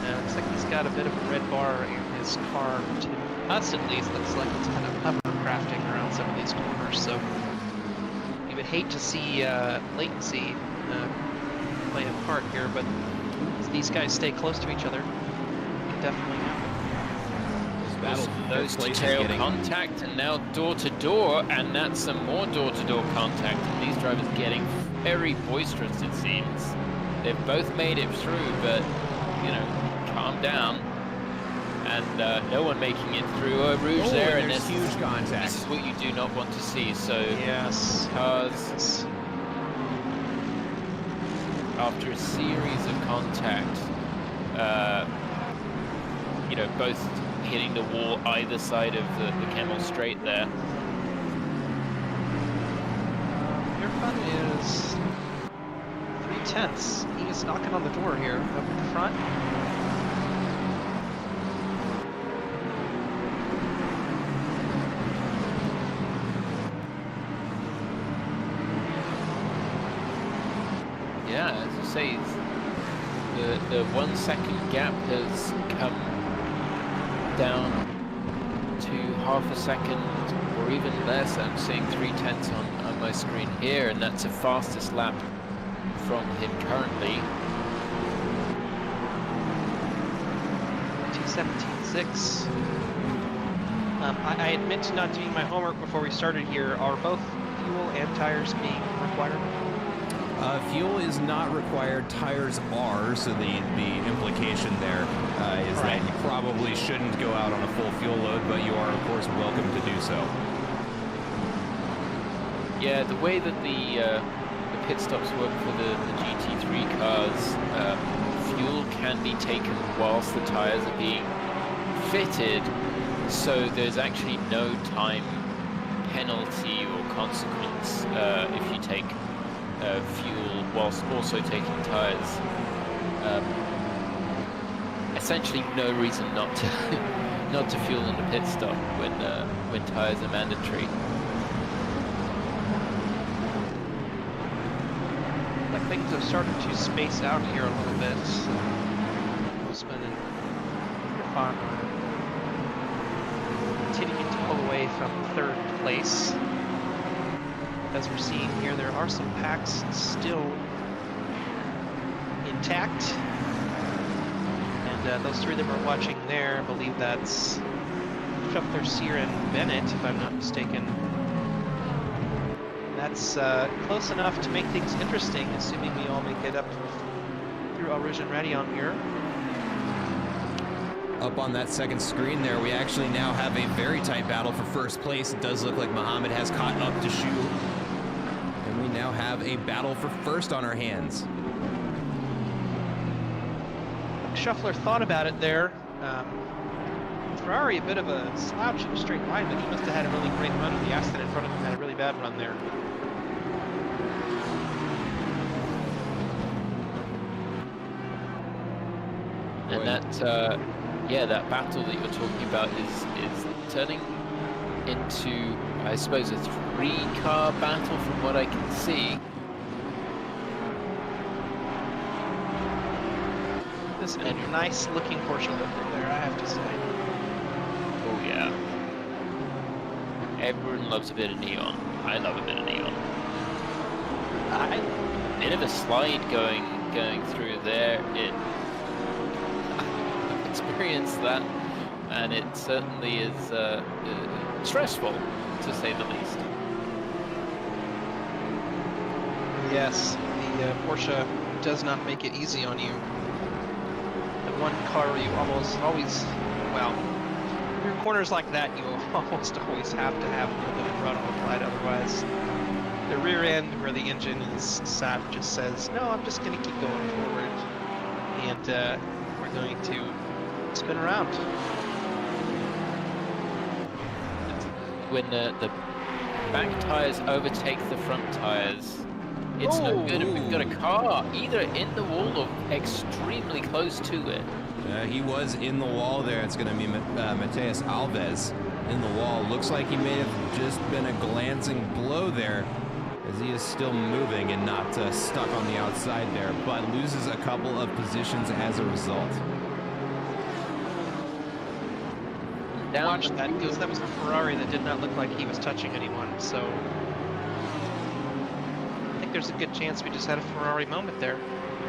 Looks like he's got a bit of a red bar in his car. To us, at least, looks like it's kind of hovercrafting around some of these corners, so you would hate to see latency play a part here, but as these guys stay close to each other, it can definitely happen. Those to tail contact, and now door to door, and that's some more door to door contact. And these drivers getting very boisterous, it seems. They've both made it through, but you know, calm down. And no one making it through. Oh, Rouge there, and there's huge contact. This is what you do not want to see. So yes, cars after a series of contact, you know, both hitting the wall either side of the Kemmel straight there. Your fun is 3/10. He is knocking on the door here up in the front. Yeah, as you say, the 1 second gap has come down to half a second or even less. I'm seeing 3/10 on my screen here, and that's the fastest lap from him currently. 2:17.6. I admit to not doing my homework before we started here. Are both fuel and tires being required? Fuel is not required, tires are, so the implication there is right. that you probably shouldn't go out on a full fuel load, but you are, of course, welcome to do so. Yeah, the way that the pit stops work for the GT3 cars, fuel can be taken whilst the tires are being fitted, so there's actually no time penalty or consequence if you take fuel whilst also taking tires. Essentially, no reason not to not to fuel in the pit stop when tires are mandatory. Like things have started to space out here a little bit. Postman and Irfan continuing to pull away from third place. As we're seeing here, there are some packs still intact. And those three that we're watching there, I believe that's Shuffler, Sear, and Bennett, if I'm not mistaken. That's close enough to make things interesting, assuming we all make it up through Al Rouge and Radion here. Up on that second screen there, we actually now have a very tight battle for first place. It does look like Muhammad has caught up to Shu. And we now have a battle for first on our hands. Shuffler thought about it there. Ferrari a bit of a slouch in a straight line, but he must have had a really great run. The Aston in front of him had a really bad run there. And that, yeah, that battle that you're talking about is turning into, I suppose, a 3-car battle from what I can see. This is a nice looking Porsche over there, I have to say. Oh yeah. Everyone loves a bit of neon. I love a bit of neon. Bit of a slide going through there. I've experienced that, and it certainly is stressful, to say the least. Yes, the Porsche does not make it easy on you. The one car you almost always, well, your corners like that, you almost always have to have a little bit of throttle applied, otherwise the rear end where the engine is sat just says, no, I'm just going to keep going forward, and we're going to spin around. When the back tires overtake the front tires, it's no good if we've got a car either in the wall or extremely close to it. He was in the wall there. It's going to be Mateus Alves in the wall. Looks like he may have just been a glancing blow there, as he is still moving and not stuck on the outside there, but loses a couple of positions as a result. Watch that, because that was a Ferrari that did not look like he was touching anyone, so I think there's a good chance we just had a Ferrari moment there.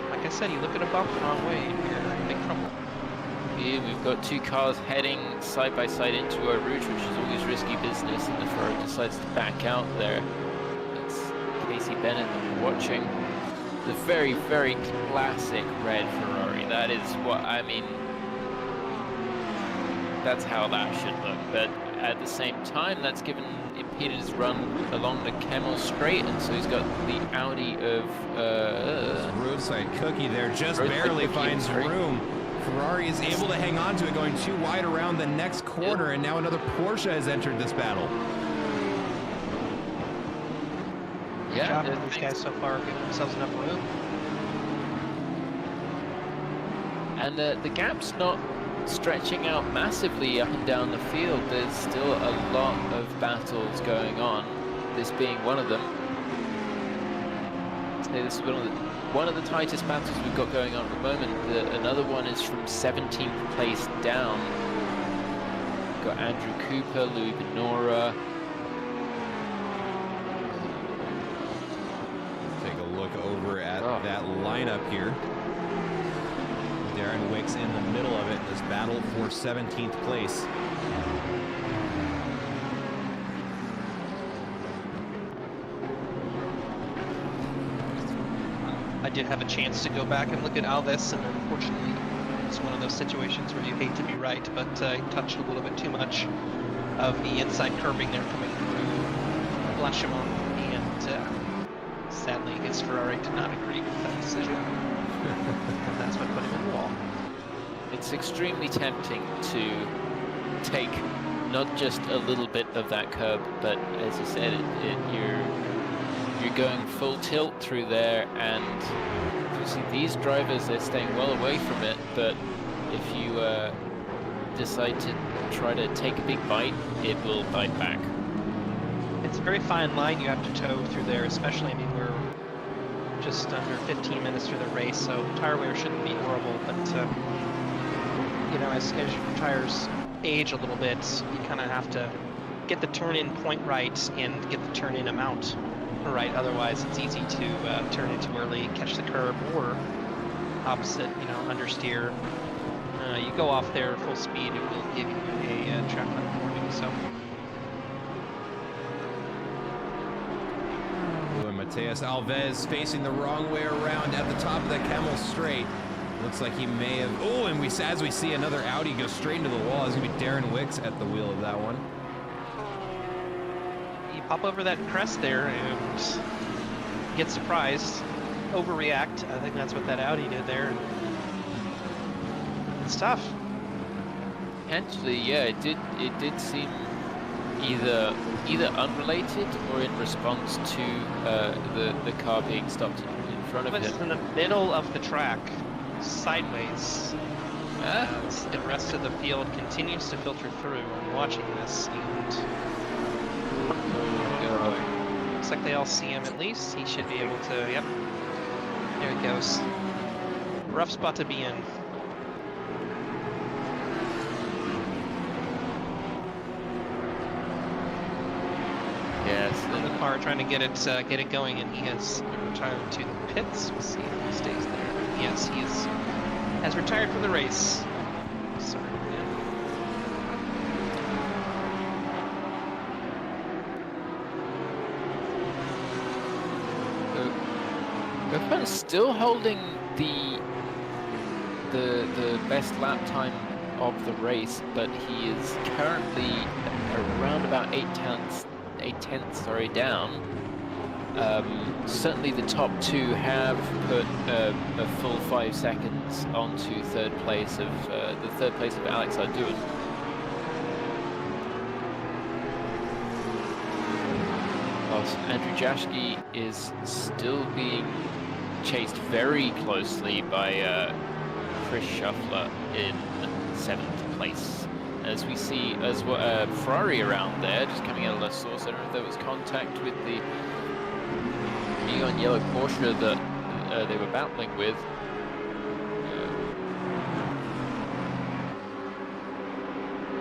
Like I said, you look at a bump the wrong way, you're in big trouble. Here we've got two cars heading side by side into our route, which is always risky business, and the Ferrari decides to back out there. It's Casey Bennett that we're watching. The very, very classic red Ferrari. That is what, I mean, that's how that should look, but at the same time that's impeded his run along the Kemmel Straight, and so he's got the Audi of roadside cookie there, just barely finds room. Ferrari is able to hang on to it, going too wide around the next corner, and now another Porsche has entered this battle. Yeah, these guys so far are giving themselves enough room. And the gap's not stretching out massively up and down the field. There's still a lot of battles going on, this being one of them. So this is one of the tightest battles we've got going on at the moment. Another one is from 17th place down. We've got Andrew Cooper, Louis Benora. Take a look over at that lineup here. Darren Wicks in the middle of it, this battle for 17th place. I did have a chance to go back and look at Alves, and unfortunately it's one of those situations where you hate to be right, but he touched a little bit too much of the inside curbing there coming through Blanchimont, and sadly his Ferrari did not agree with that decision. And that's what put him in the wall. It's extremely tempting to take not just a little bit of that curb, but as you said, you're going full tilt through there, and you see these drivers, they're staying well away from it, but if you decide to try to take a big bite, it will bite back. It's a very fine line you have to toe through there, especially, I mean, we're just under 15 minutes through the race, so tire wear shouldn't be horrible, but you know, as your tires age a little bit, you kind of have to get the turn-in point right and get the turn-in amount right. Otherwise, it's easy to turn in too early, catch the curb, or opposite, you know, understeer. You go off there full speed, it will give you a track limit warning. So. Mateus Alves facing the wrong way around at the top of the Kemmel Straight. Looks like he may have. Oh, and as we see another Audi go straight into the wall, it's gonna be Darren Wicks at the wheel of that one. You pop over that crest there and get surprised, overreact. I think that's what that Audi did there. It's tough. Actually, yeah, it did seem either unrelated or in response to the car being stopped in front of It was him. in the middle of the track, sideways, As the rest of the field continues to filter through. I'm watching this, and looks like they all see him at least. He should be able to, yep. There he goes. Rough spot to be in. Yes. In the car trying to get it going, and he has retired to the pits. We'll see if he stays there. Yes, he has retired from the race. Sorry, man. We're still holding the best lap time of the race, but he is currently around about 8 tenths down. Certainly the top two have put a full 5 seconds onto third place of Alex Arduin. Whilst Andrew Jaschke is still being chased very closely by Chris Shuffler in 7th place. As we see as well, Ferrari around there, just coming out of the source. I don't know if there was contact with the neon yellow Porsche that they were battling with.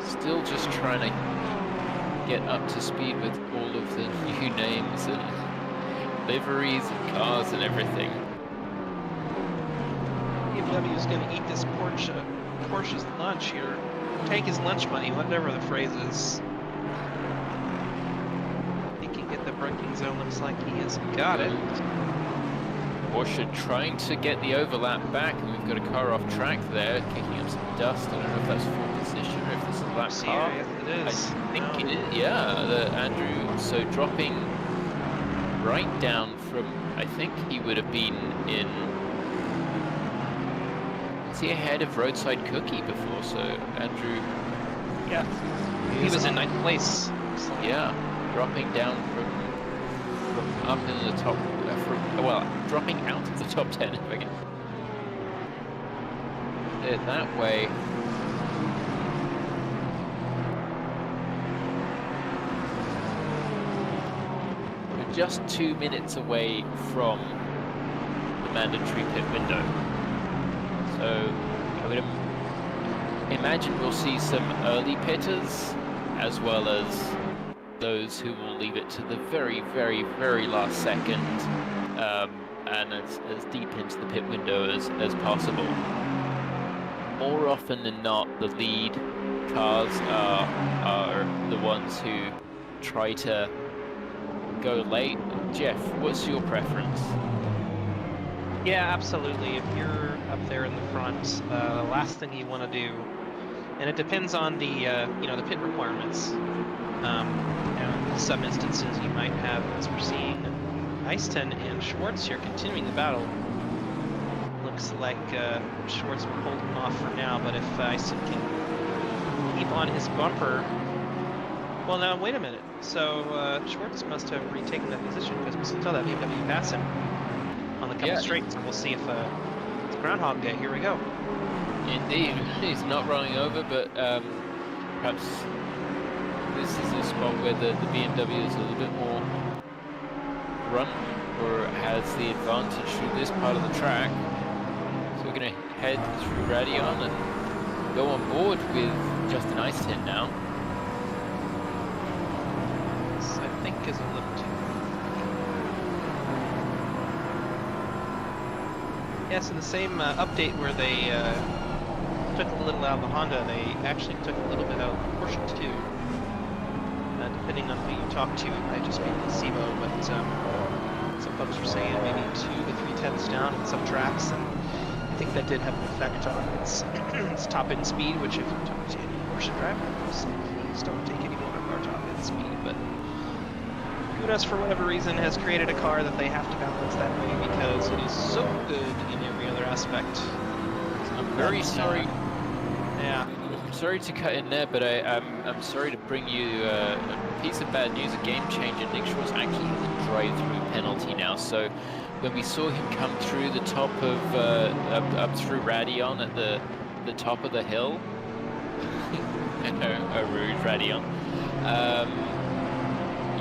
Still just trying to get up to speed with all of the new names and liveries and cars and everything. BMW is going to eat this Porsche's lunch here. Take his lunch money, whatever the phrase is. He can get the braking zone. Looks like he has got it. Porsche trying to get the overlap back, and we've got a car off track there, kicking up some dust. I don't know if that's full position or if this is lap car. Yes, it is. I think it is, yeah. Andrew, so dropping right down from, I think he would have been in, is he ahead of Roadside Cookie before? So Andrew, Yeah, he was in 9th place. So. yeah, dropping down from up in the top, dropping out of the top 10 if I can put it that way. We're just 2 minutes away from the mandatory pit window. So I would imagine we'll see some early pitters as well as those who will leave it to the very, very, very last second and as deep into the pit window as possible. More often than not, the lead cars are the ones who try to go late. Jeff, what's your preference? Yeah, absolutely. If you're up there in the front, the last thing you want to do, and it depends on the the pit requirements. In some instances, you might have, as we're seeing, Eiston and Schwartz here continuing the battle. Looks like Schwartz will hold him off for now, but if Eiston can keep on his bumper. Well, now wait a minute. So Schwartz must have retaken that position because we still have BMW pass him on the couple straights, and we'll see if it's Groundhog Day. Here we go. Indeed, he's not rolling over, but perhaps this is a spot where the BMW is a little bit more run or has the advantage through this part of the track. So we're going to head through Radion and go on board with Justin Eiston now. This, I think, is a little too. Yes, in the same update where they took a little out of the Honda, they actually took a little bit out of the Porsche too. Depending on who you talk to, it might just be placebo, but some folks were saying maybe 2 to 3 tenths down in some tracks, and I think that did have an effect on its top end speed, which if you talk to any Porsche drivers, please don't take any more of our top end speed, but Kudos, for whatever reason, has created a car that they have to balance that way because it is so good in every other aspect. I'm very sorry. Yeah. I'm sorry to cut in there, but I'm sorry to bring you a piece of bad news, a game changer. Nick Shaw's actually in the drive-through penalty now. So when we saw him come through the top of up through Radion at the the top of the hill. A rude Radion.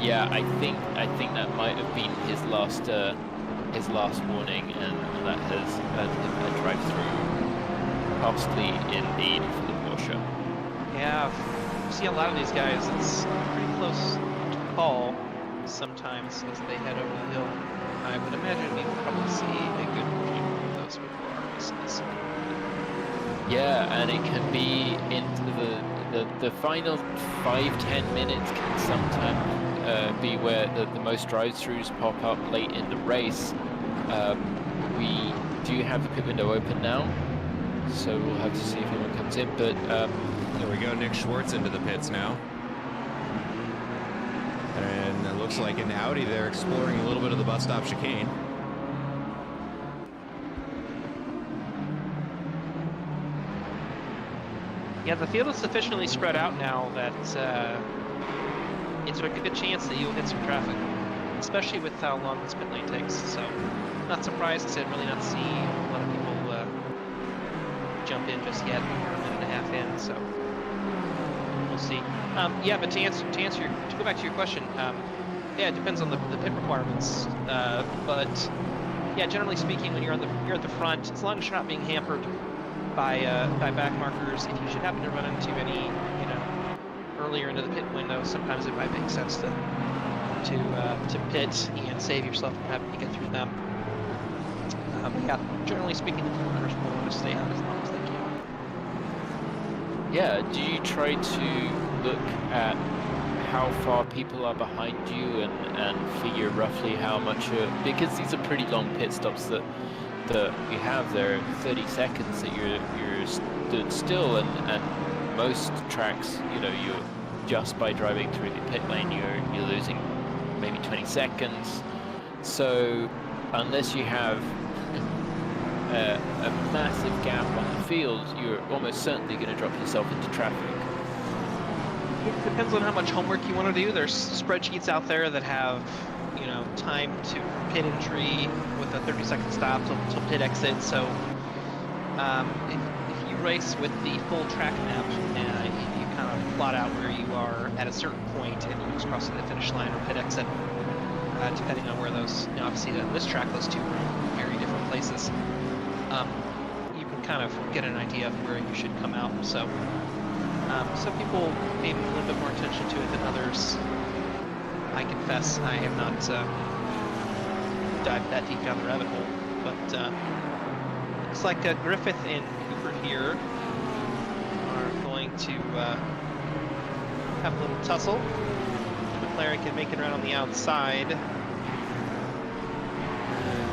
Yeah, I think that might have been his last warning, and that has earned him a drive-through, costly indeed for the Porsche. Yeah, you see a lot of these guys, it's pretty close to call sometimes as they head over the hill. I would imagine we will probably see a good portion of those before our races. Yeah, and it can be into the final 5-10 minutes can sometimes be where the most drive-throughs pop up late in the race. We do have the pit window open now, so we'll have to see if anyone comes in. But there we go, Nick Schwartz into the pits now. And it looks like in Audi they're exploring a little bit of the bus stop chicane. Yeah, the field is sufficiently spread out now that it's a good chance that you'll hit some traffic, especially with how long this pit lane takes. So, not surprised to really not see a lot of people jump in just yet. We're a minute and a half in, so we'll see. Yeah, but to go back to your question, yeah, it depends on the pit requirements. But yeah, generally speaking, when you're at the front, as long as you're not being hampered by back markers, if you should happen to run into any, earlier into the pit window, sometimes it might make sense to pit and save yourself from having to get through them. Yeah, generally speaking, the runners will want to stay out as long as they can. yeah, do you try to look at how far people are behind you and figure roughly how much because these are pretty long pit stops that you have there, 30 seconds that you're stood still, and most tracks, you're just by driving through the pit lane, you're losing maybe 20 seconds. So unless you have a massive gap on the field, you're almost certainly going to drop yourself into traffic. It depends on how much homework you want to do. There's spreadsheets out there that have, time to pit entry with a 30-second stop till pit exit. So if you race with the full track map, you kind of plot out where you are at a certain point, and you just cross the finish line or pit exit, depending on where those. Obviously, on this track, those two are in very different places. You can kind of get an idea of where you should come out. So some people pay a little bit more attention to it than others. I confess I have not dived that deep down the rabbit hole, but looks like Griffith and Cooper here are going to have a little tussle. McLaren making around on the outside.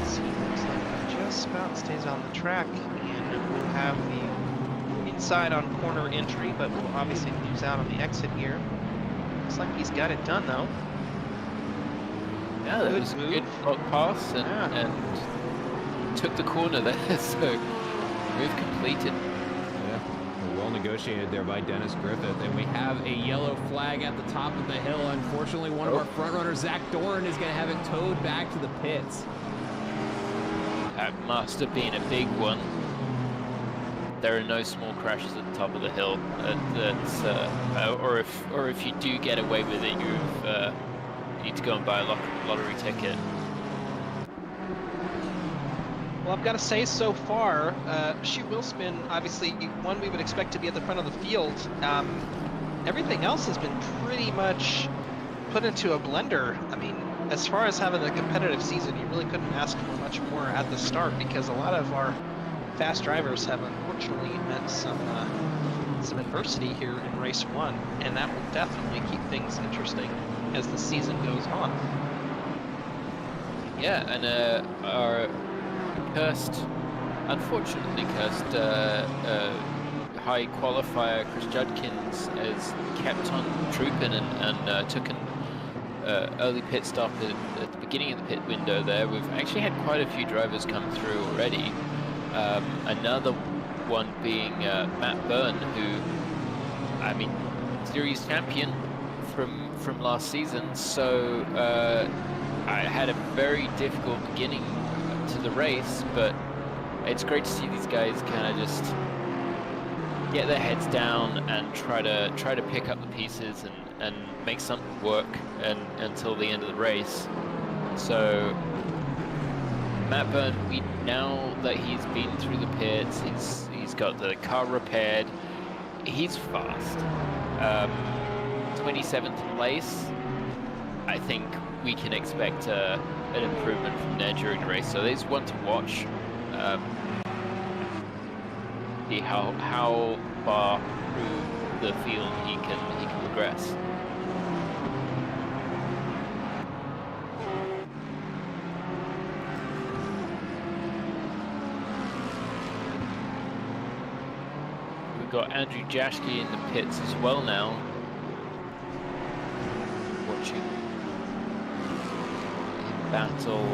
As he looks like he just about stays on the track, and we'll have the inside on corner entry, but we'll obviously lose out on the exit here. Looks like he's got it done though. Yeah, that was a good pass and took the corner there, so move completed. Yeah, well negotiated there by Dennis Griffith, and we have a yellow flag at the top of the hill. Unfortunately, one of our front runners, Zach Doran, is going to have it towed back to the pits. That must have been a big one. There are no small crashes at the top of the hill. Or if you do get away with it, you need to go and buy a lottery ticket. Well, I've got to say, so far, Shoot Will Spin, obviously, one we would expect to be at the front of the field. Everything else has been pretty much put into a blender. I mean, as far as having a competitive season, you really couldn't ask for much more at the start, because a lot of our fast drivers have unfortunately met some adversity here in race one, and that will definitely keep things interesting as the season goes on. Yeah, and our unfortunately cursed high qualifier Chris Judkins has kept on trooping and took an early pit stop at the beginning of the pit window there. We've actually had quite a few drivers come through already. Another one being Matt Byrne, who, I mean, series champion from last season. So I had a very difficult beginning to the race, but it's great to see these guys kind of just get their heads down and try to pick up the pieces and make something work until the end of the race. So Matt Byrne, now that he's been through the pits, he's got the car repaired, he's fast. 27th place, I think we can expect an improvement from there during the race. So there's one to watch. See how far through the field he can progress. We've got Andrew Jaschke in the pits as well now. Watching him battle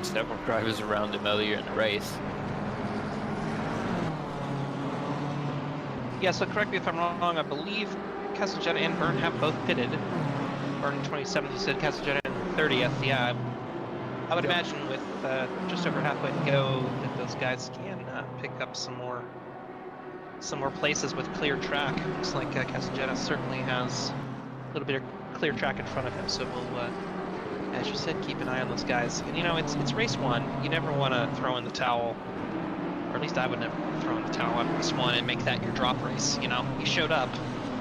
several drivers around him earlier in the race. Yeah, so correct me if I'm wrong, I believe Castellaneta and Byrne have both pitted. Byrne in 27th, you said Castellaneta in 30th, yeah. I would imagine with just over halfway to go that those guys can pick up some more places with clear track. Looks like Castellaneta certainly has a little bit of clear track in front of him, so we'll, as you said, keep an eye on those guys. And you know, it's race one, you never want to throw in the towel. Or at least I would never want to throw in the towel on race one and make that your drop race. You know, you showed up,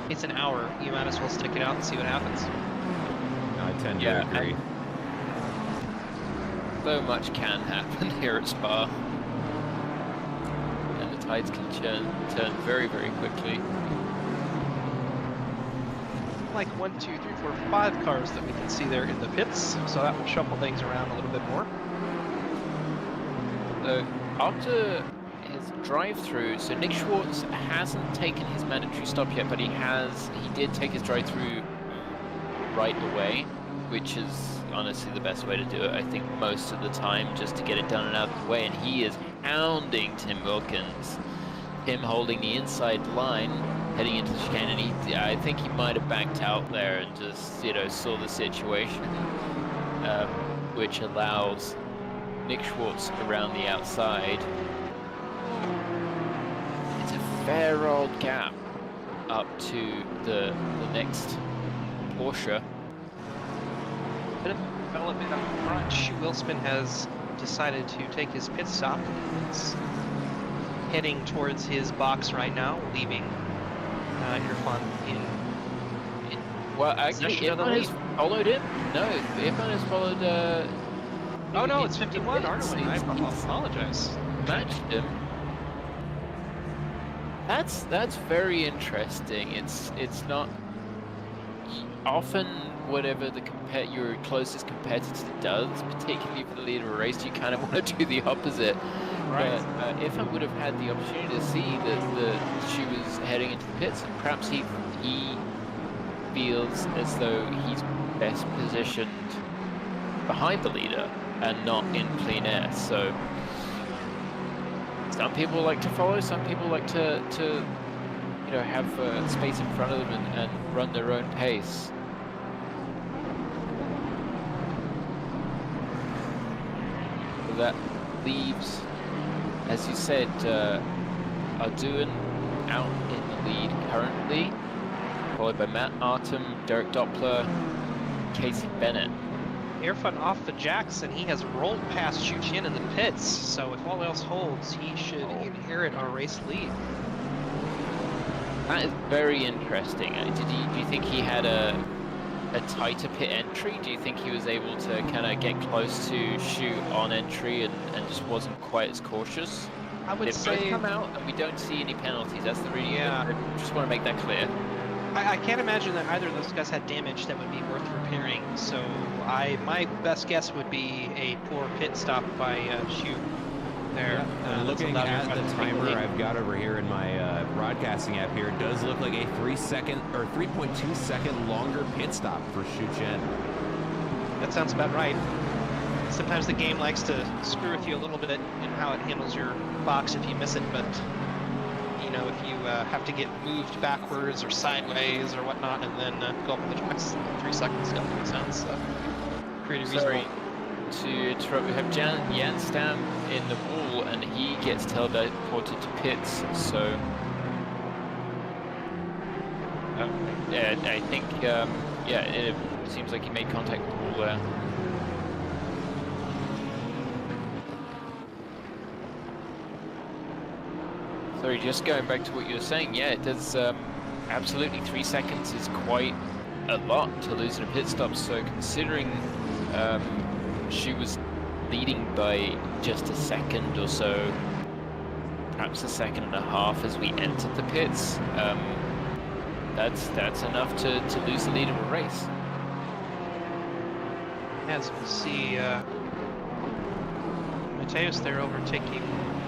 it's an hour, you might as well stick it out and see what happens. I tend to agree. So much can happen here at Spa, and the tides can turn very, very quickly. Like 1, 2, 3, 4, 5 cars that we can see there in the pits, so that will shuffle things around a little bit more. So after his drive-through, so Nick Schwartz hasn't taken his mandatory stop yet, but he did take his drive-through right away, which is honestly the best way to do it, I think, most of the time, just to get it done and out of the way. And he is hounding Tim Wilkins, him holding the inside line, heading into the chicane, and I think he might have backed out there and just, you know, saw the situation, which allows Nick Schwartz around the outside. It's a fair old gap up to the next Porsche. Bit of development up front. Shu Wilspin has decided to take his pit stop. He's heading towards his box right now, leaving Irfan in well, actually, Irfan has followed him. No, Irfan has followed. Oh no, it's 51, aren't we? I apologize. Matched him. That's very interesting. It's not often whatever your closest competitor does, particularly for the leader of a race, you kind of want to do the opposite. Right. But if I would have had the opportunity to see that she was heading into the pits, and perhaps he feels as though he's best positioned behind the leader and not in clean air. So some people like to follow, some people like to you know, have space in front of them and run their own pace. So that leaves, as you said, Arduin out in the lead currently, followed by Matt Artem, Derek Doppler, Casey Bennett. Irfan off the jacks, and he has rolled past Xu Qian in the pits, so if all else holds, he should inherit our race lead. That is very interesting. Do you think he had a tighter pit entry? Do you think he was able to kind of get close to Xu on entry and just wasn't quite as cautious? I would say both come out and we don't see any penalties. That's the reason. Yeah. I just want to make that clear. I can't imagine that either of those guys had damage that would be worth repairing. So my best guess would be a poor pit stop by Xu. There. Looking at the timer I've got over here in my broadcasting app here, it does look like a 3.2 second longer pit stop for Xu Qian. That sounds about right. Sometimes the game likes to screw with you a little bit in how it handles your box if you miss it, but you know, if you have to get moved backwards or sideways or whatnot, and then go up on the tracks, 3 seconds doesn't make sense. So pretty reasonable. To interrupt, we have Jan Janstam in the wall, and he gets teleported to pits. So I think, it seems like he made contact with the wall there. Sorry, just going back to what you were saying, yeah, it does, absolutely 3 seconds is quite a lot to lose in a pit stop, so considering she was leading by just a second or so, perhaps a second and a half as we entered the pits, that's enough to lose the lead in a race. As we see, Mateus there overtaking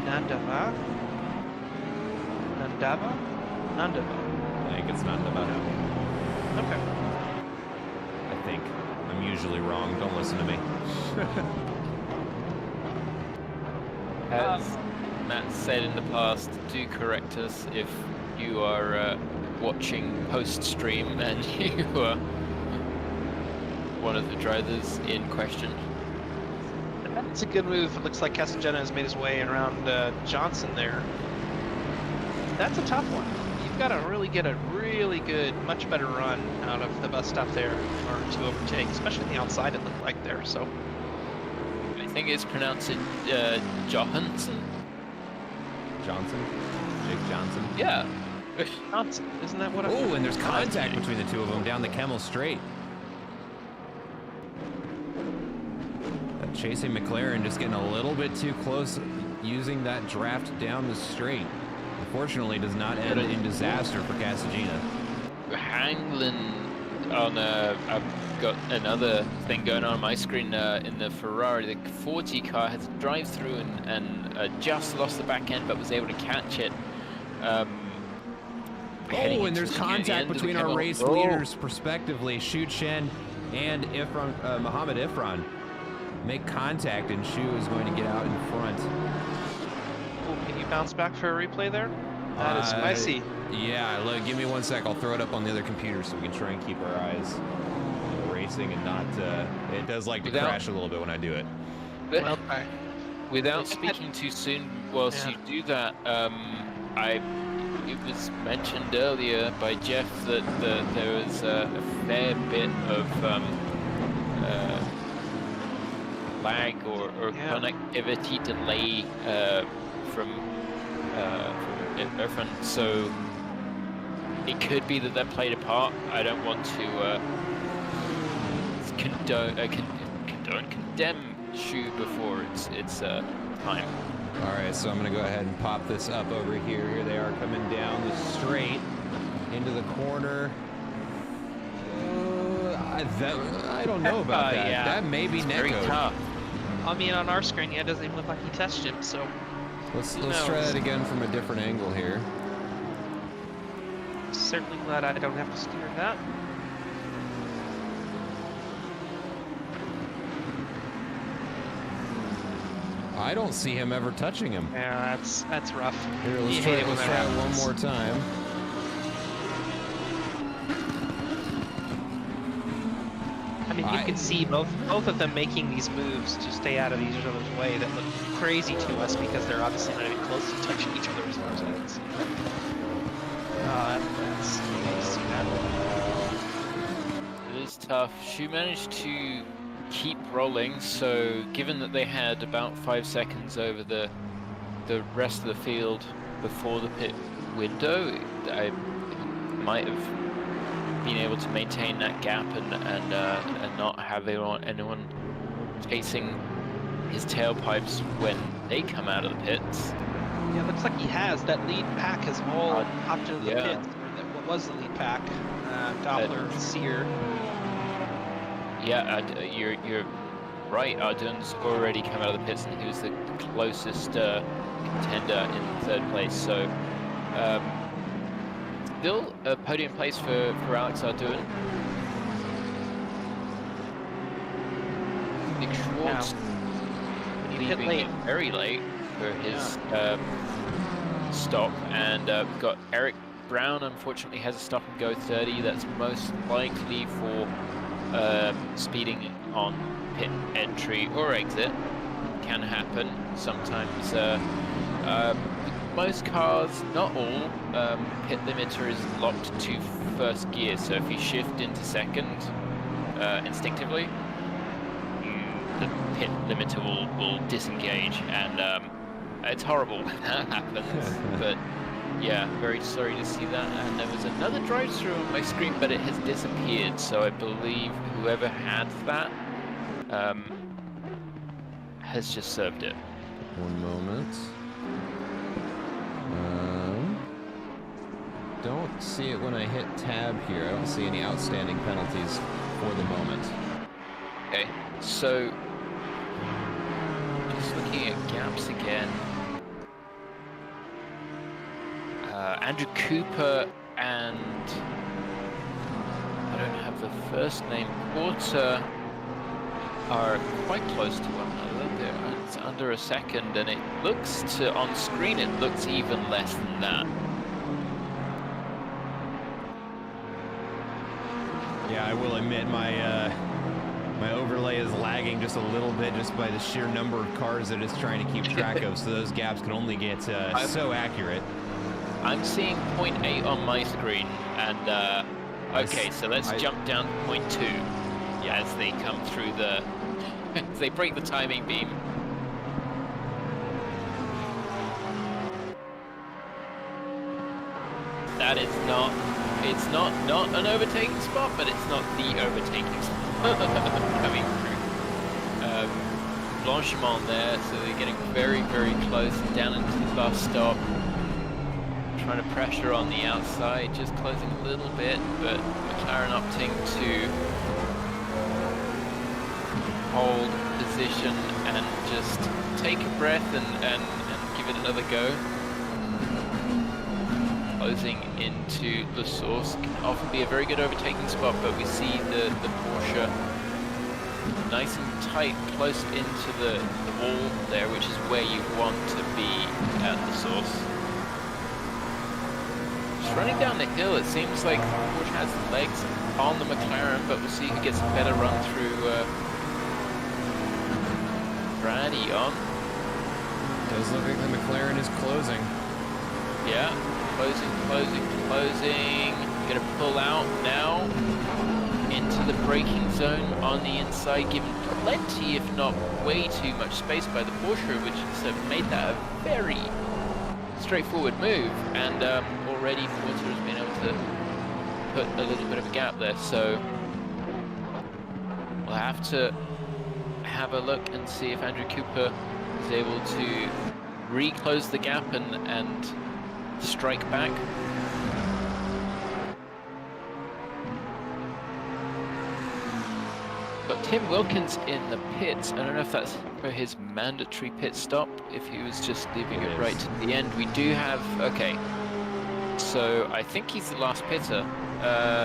Nandava. I think it's Nandava now. Okay. I think. I'm usually wrong. Don't listen to me. As Matt said in the past, do correct us if you are watching post-stream and you are one of the drivers in question. That's a good move. It looks like Castellano has made his way around Johnson there. That's a tough one. You've got to really get a really good, much better run out of the bus stop there in order to overtake, especially on the outside it looked like there. So I think it's pronounced Johansson. Johnson? Jake Johnson? Yeah. Johnson, isn't that what? Oh, and there's contact between the two of them down the Kemmel Straight. That chasing McLaren just getting a little bit too close, using that draft down the straight. Unfortunately, does not end in disaster for Casagina. Hangland on I've got another thing going on my screen in the Ferrari. The 40 car has a drive-through and just lost the back end, but was able to catch it. Oh, and there's contact between our race leaders, respectively. Shu Chen and Mohammed Ifran make contact, and Shu is going to get out in front. Can you bounce back for a replay there? That is spicy. Yeah, look, give me 1 sec. I'll throw it up on the other computer so we can try and keep our eyes racing and not. It does like to crash a little bit when I do it. Well, without speaking too soon, whilst you do that, it was mentioned earlier by Jeff that there was a fair bit of lag or connectivity delay from Irfan, so it could be that played a part. I don't want to condemn Shu before it's time. All right, so I'm gonna go ahead and pop this up over here. Here they are coming down the straight into the corner. I don't know about that. Yeah. That may be very netcode. tough. I mean, on our screen, it doesn't even look like he touched him. So Let's try that again from a different angle here. certainly glad I don't have to steer that. I don't see him ever touching him. Yeah, that's rough. Here, let's try it one more time. I mean, you can see both of them making these moves to stay out of each other's way that look crazy to us because they're obviously not even close to touching each other as far as I can see. That's you see that. It is tough. Shu managed to keep rolling, so given that they had about 5 seconds over the rest of the field before the pit window, I might have been able to maintain that gap and not have anyone chasing his tailpipes when they come out of the pits. Yeah, it looks like he has. That lead pack has all hopped into the yeah. pits. What was the lead pack? Doppler, Sear. Yeah, you're right. Ardun's already come out of the pits, and he was the closest contender in third place. So, still a podium place for Alex Ardun. Nick Schwartz leaving very late for his stop, and we've got Eric Brown. Unfortunately, has a stop and go 30. That's most likely for speeding on pit entry or exit. Can happen sometimes. most cars, not all, pit limiter is locked to first gear. So if you shift into second instinctively, the pit limiter will disengage, and it's horrible when that happens. But yeah, very sorry to see that. And there was another drive-through on my screen, but it has disappeared. So I believe whoever had that has just served it. One moment. Don't see it when I hit tab here. I don't see any outstanding penalties for the moment. Okay, so just looking at gaps again. Andrew Cooper and I don't have the first name, Porter, are quite close to one another. It's under a second, and it looks to, on screen, it looks even less than that. Yeah, I will admit my my overlay is lagging just a little bit just by the sheer number of cars that it's trying to keep track of, so those gaps can only get so accurate. I'm seeing 0.8 on my screen, and okay, so let's jump down to 0.2 as they come through the, as they break the timing beam. That is not, it's not an overtaking spot, but it's not the overtaking spot coming through. Blanchimont there, so they're getting very, very close down into the bus stop. Trying to pressure on the outside, just closing a little bit, but McLaren opting to hold position and just take a breath and give it another go. Closing into the source can often be a very good overtaking spot, but we see the Porsche nice and tight, close into the wall there, which is where you want to be at the source. Running down the hill, it seems like Porsche has the legs on the McLaren, but we'll see who gets a better run through Brady on. Does look like the McLaren is closing. Yeah, closing. Gonna pull out now into the braking zone on the inside, given plenty, if not way too much space by the Porsche, which has made that a very straightforward move, and already Porter has been able to put a little bit of a gap there, so we'll have to have a look and see if Andrew Cooper is able to re-close the gap and strike back. Got Tim Wilkins in the pits. I don't know if that's for his mandatory pit stop, if he was just leaving it right to the end. We do have, okay, so I think he's the last pitter.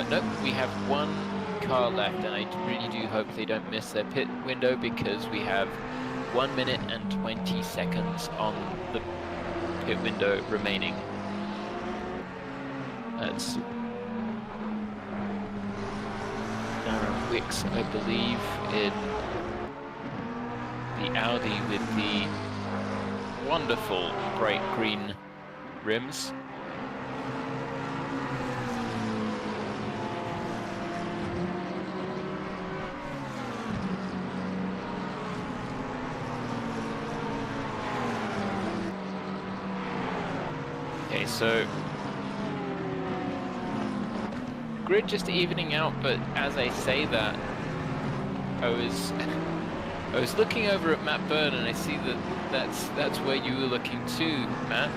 Nope, we have one car left, and I really do hope they don't miss their pit window, because we have 1 minute and 20 seconds on the pit window remaining. That's Darren Wicks, I believe, in the Audi with the wonderful bright green rims. Okay, so grid just evening out, but as I say that, I was looking over at Matt Byrne, and I see that's where you were looking too, Matt.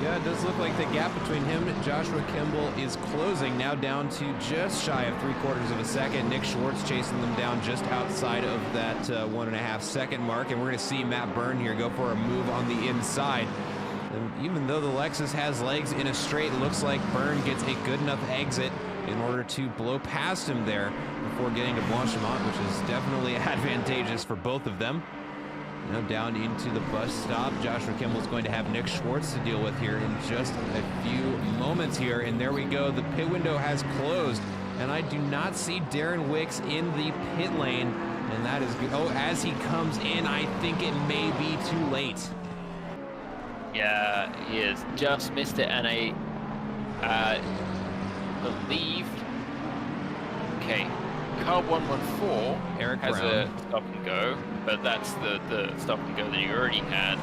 Yeah, it does look like the gap between him and Joshua Kimball is closing, now down to just shy of 3/4 of a second. Nick Schwartz chasing them down just outside of that 1.5 second mark, and we're going to see Matt Byrne here go for a move on the inside. And even though the Lexus has legs in a straight, it looks like Byrne gets a good enough exit in order to blow past him there before getting to Blanchimont, which is definitely advantageous for both of them. Now down into the bus stop. Joshua Kimball is going to have Nick Schwartz to deal with here in just a few moments here. And there we go. The pit window has closed, and I do not see Darren Wicks in the pit lane. And that is good. Oh, as he comes in, I think it may be too late. Yeah, he has just missed it, and I believe. Okay, car 114 Eric has Brown. a stop and go, but that's the stop and go that he already had.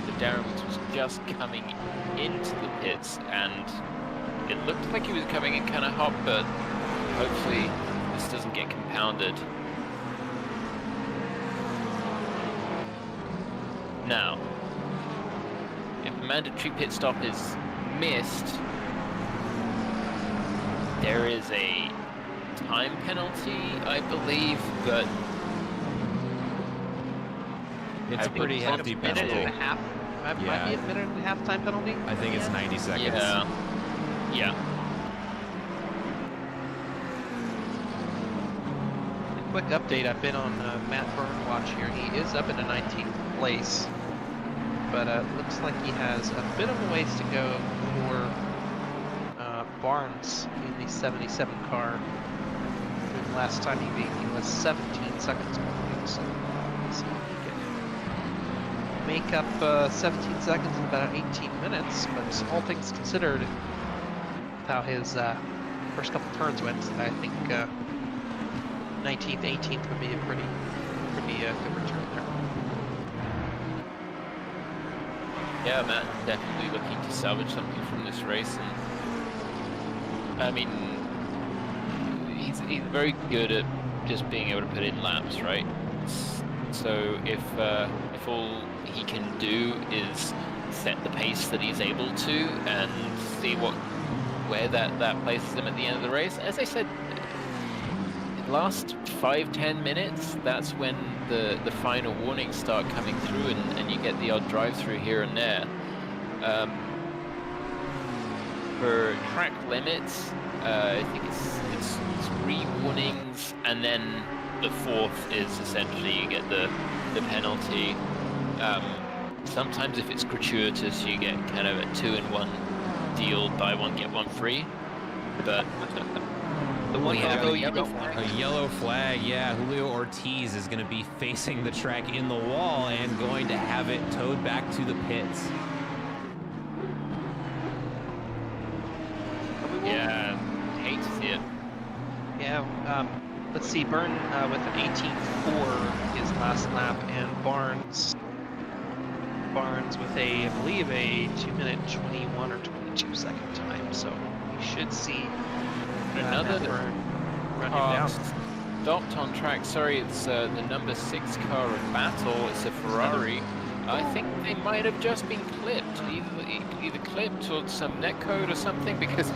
The Darren was just coming into the pits, and it looked like he was coming in kind of hot, but hopefully this doesn't get compounded. Now, if a mandatory pit stop is missed, there is a time penalty, I believe, but It's a pretty hefty a minute and penalty. a half. Might be a minute and a half time penalty. I think it's 90 seconds. Yeah. A quick update, I've been on Matt Byrne watch here. He is up in the 19th place, but looks like he has a bit of a ways to go for Barnes in the 77 car. The last time he beat him was 17 seconds behind, so let's see if he can make up 17 seconds in about 18 minutes, but all things considered, with how his first couple turns went, I think 19th, 18th would be a pretty good return there. Yeah, Matt definitely looking to salvage something from this race, and I mean, he's very good at just being able to put in laps, right? So if all he can do is set the pace that he's able to and see where that places him at the end of the race, as I said, last 5-10 minutes, that's when the final warnings start coming through, and you get the odd drive through here and there. For track limits, I think it's 3 warnings, and then the fourth is essentially you get the penalty. Sometimes if it's gratuitous, you get kind of a 2-in-1 deal, buy one get one free. But The one we have go a you yellow don't flag. A yellow flag, yeah. Julio Ortiz is going to be facing the track in the wall and going to have it towed back to the pits. Yeah, hate to see it. Yeah, let's see, Byrne with an 18.4 his last lap, and Barnes with I believe a 2-minute 21 or 22 second time, so we should see Another Byrne run him car down. stopped on track. Sorry, it's the number 6 car of Battle. It's a Ferrari. I think they might have just been clipped, either clipped or some netcode or something, because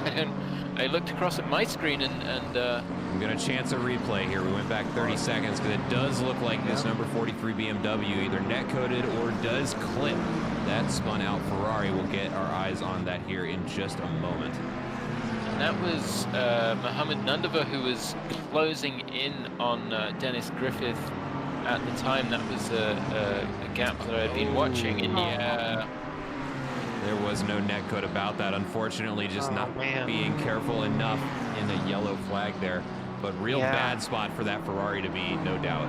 I looked across at my screen and I'm going to chance a replay here. We went back 30 seconds because it does look like this number 43 BMW either net-coded or does clip that spun out Ferrari. We'll get our eyes on that here in just a moment. and that was Mohammed Nundava, who was closing in on Dennis Griffith at the time. That was a gap that I'd been watching, and yeah. There was no netcode about that, unfortunately, just not being careful enough in the yellow flag there. But real bad spot for that Ferrari to be, no doubt.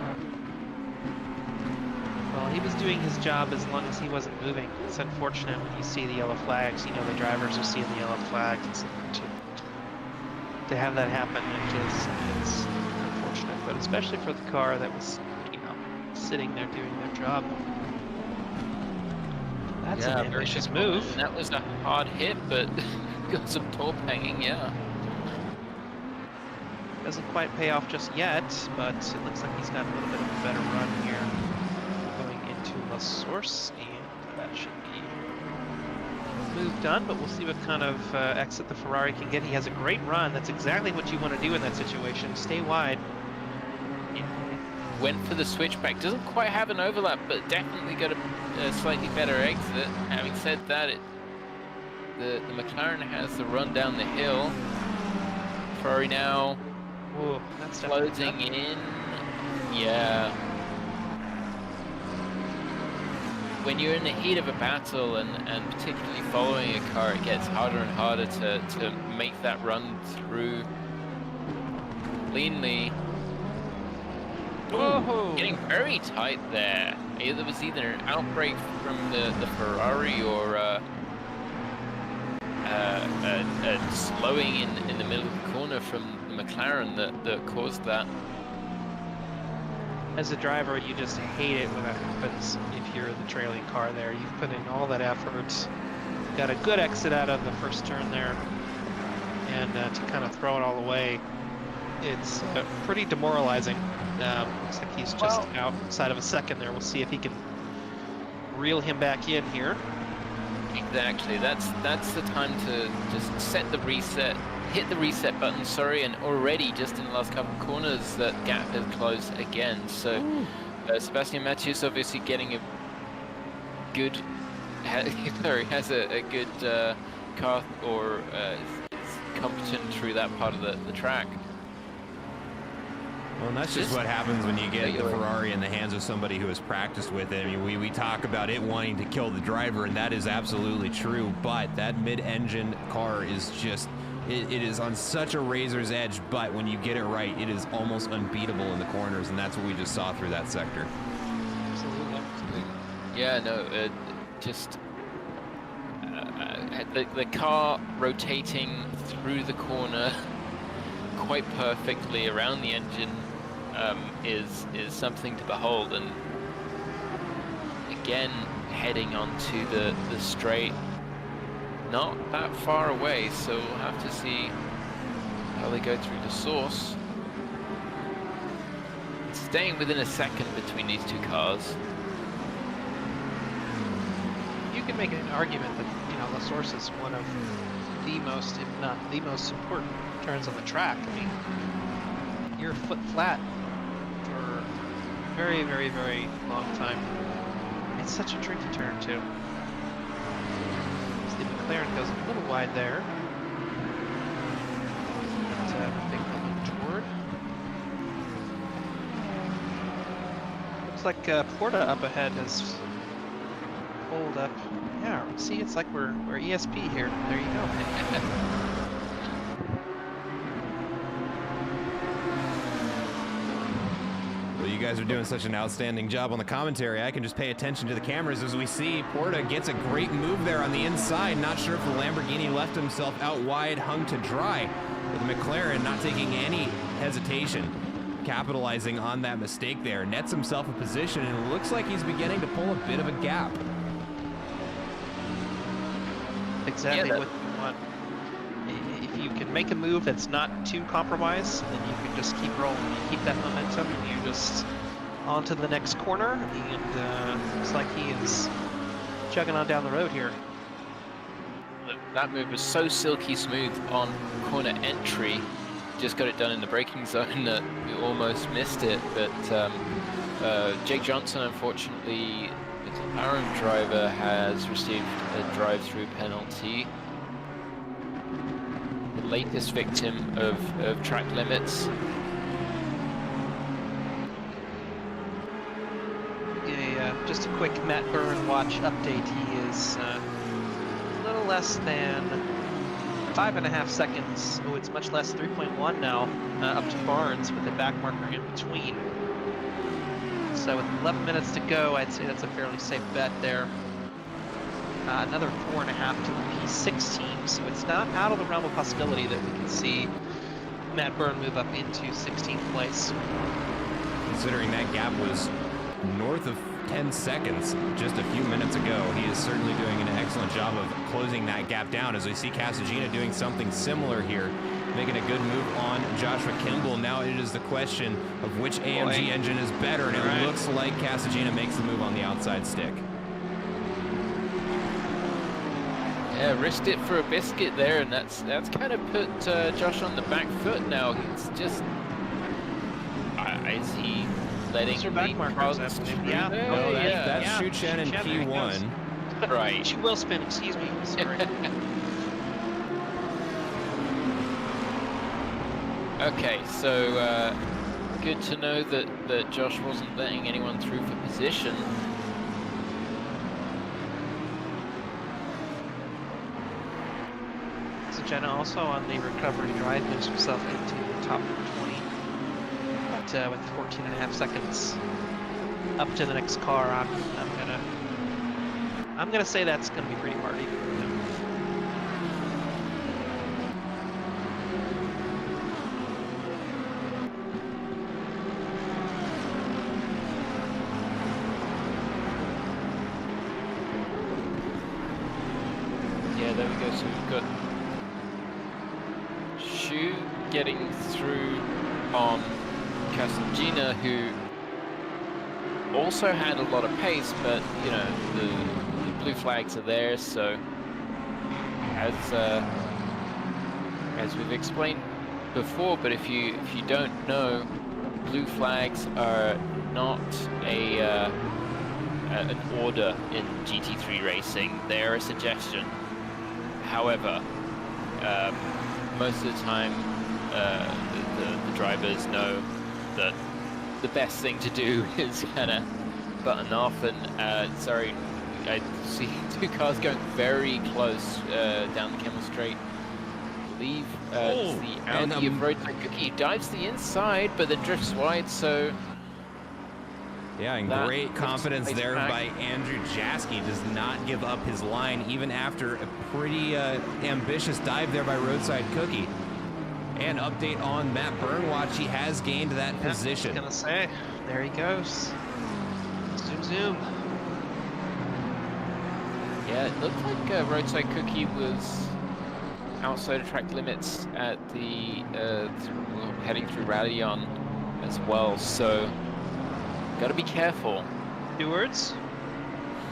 Well, he was doing his job as long as he wasn't moving. It's unfortunate when you see the yellow flags. You know, the drivers are seeing the yellow flags. It's, to have that happen, it's unfortunate. But especially for the car that was, you know, sitting there doing their job. That's an ambitious move. That was a hard hit, but got some torque hanging, yeah. Doesn't quite pay off just yet, but it looks like he's got a little bit of a better run here going into La Source, and that should be move done, but we'll see what kind of exit the Ferrari can get. He has a great run. That's exactly what you want to do in that situation. Stay wide. Went for the switchback. Doesn't quite have an overlap, but definitely got a slightly better exit. Having said that, the McLaren has the run down the hill. Ferrari now Whoa, that's closing in. Yeah. When you're in the heat of a battle, and particularly following a car, it gets harder and harder to make that run through cleanly. Oh, getting very tight there. There was either an outbreak from the Ferrari or slowing in the middle of the corner from the McLaren that caused that. As a driver, you just hate it when that happens. If you're the trailing car there, you've put in all that effort, got a good exit out of the first turn there, and to kind of throw it all away, it's pretty demoralizing. Looks like he's just outside of a second there. We'll see if he can reel him back in here. Exactly. That's the time to just set the reset, hit the reset button. Sorry, and already just in the last couple of corners, that gap has closed again. So Sebastian Mathieu obviously getting a good, has a good car, or is competent through that part of the track. Well, and that's just what happens when you get the Ferrari in the hands of somebody who has practiced with it. I mean, we talk about it wanting to kill the driver, and that is absolutely true, but that mid-engine car is just, it is on such a razor's edge, but when you get it right, it is almost unbeatable in the corners, and that's what we just saw through that sector. Absolutely. Yeah, no, just the car rotating through the corner quite perfectly around the engine is something to behold, and again heading onto the straight, not that far away, so we'll have to see how they go through the source. Staying within a second between these two cars. You can make an argument that, you know, the source is one of the most, if not the most important turns on the track. I mean, you're foot flat for a very, very, very long time. It's such a tricky turn too. So the McLaren goes a little wide there. It's a big coming toward. Looks like Porta up ahead has pulled up. Yeah, see, it's like we're ESP here. There you go. Well, you guys are doing such an outstanding job on the commentary. I can just pay attention to the cameras as we see Porta gets a great move there on the inside. Not sure if the Lamborghini left himself out wide, hung to dry. But the McLaren not taking any hesitation, capitalizing on that mistake there. Nets himself a position, and it looks like he's beginning to pull a bit of a gap. Exactly what you want. If you can make a move that's not too compromised, then you can just keep rolling and keep that momentum, and you just on to the next corner, and looks like he is chugging on down the road here. That move was so silky smooth on corner entry, just got it done in the braking zone that we almost missed it, but Jake Johnson, unfortunately, our own driver, has received a drive-through penalty. The latest victim of track limits. Just a quick Matt Byrne watch update. He is a little less than 5.5 seconds. Oh, it's much less, 3.1 now, up to Barnes with a back marker in between. So with 11 minutes to go, I'd say that's a fairly safe bet there. Another 4.5 to the P6 team, so it's not out of the realm of possibility that we can see Matt Byrne move up into 16th place. Considering that gap was north of 10 seconds just a few minutes ago, he is certainly doing an excellent job of closing that gap down, as we see Casagina doing something similar here, making a good move on Joshua Kimball. Now it is the question of which AMG engine is better, and it looks like Casagina makes the move on the outside stick. Yeah, risked it for a biscuit there, and that's kind of put Josh on the back foot now. He's just, is he letting the back markers? Yeah. Oh, that's Shuchen in P1. Right. She will spin, excuse me. Sorry. Okay, so good to know that Josh wasn't letting anyone through for position. So Jenna also on the recovery drive moves himself into the top 20. with 14.5 seconds up to the next car, I'm gonna say that's gonna be pretty hard. Yeah, there we go. So we've got Shu getting through on Casangina, who also had a lot of pace, but you know the blue flags are there. So as we've explained before, but if you don't know, blue flags are not an order in GT3 racing. They're a suggestion. However, most of the time, the drivers know that the best thing to do is kind of button off. And sorry, I see two cars going very close down the Camel Straight. I believe it's the Audi of Roadside Cookie dives the inside, but then drifts wide. So. Yeah, and great confidence there by Andrew Jaski. Does not give up his line even after a pretty ambitious dive there by Roadside Cookie. And update on Matt Burnwatch, he has gained that position. I was gonna say, there he goes. Zoom, zoom. Yeah, it looked like Roadside Cookie was outside of track limits at the heading through Radion as well. So. Gotta be careful. Stewards,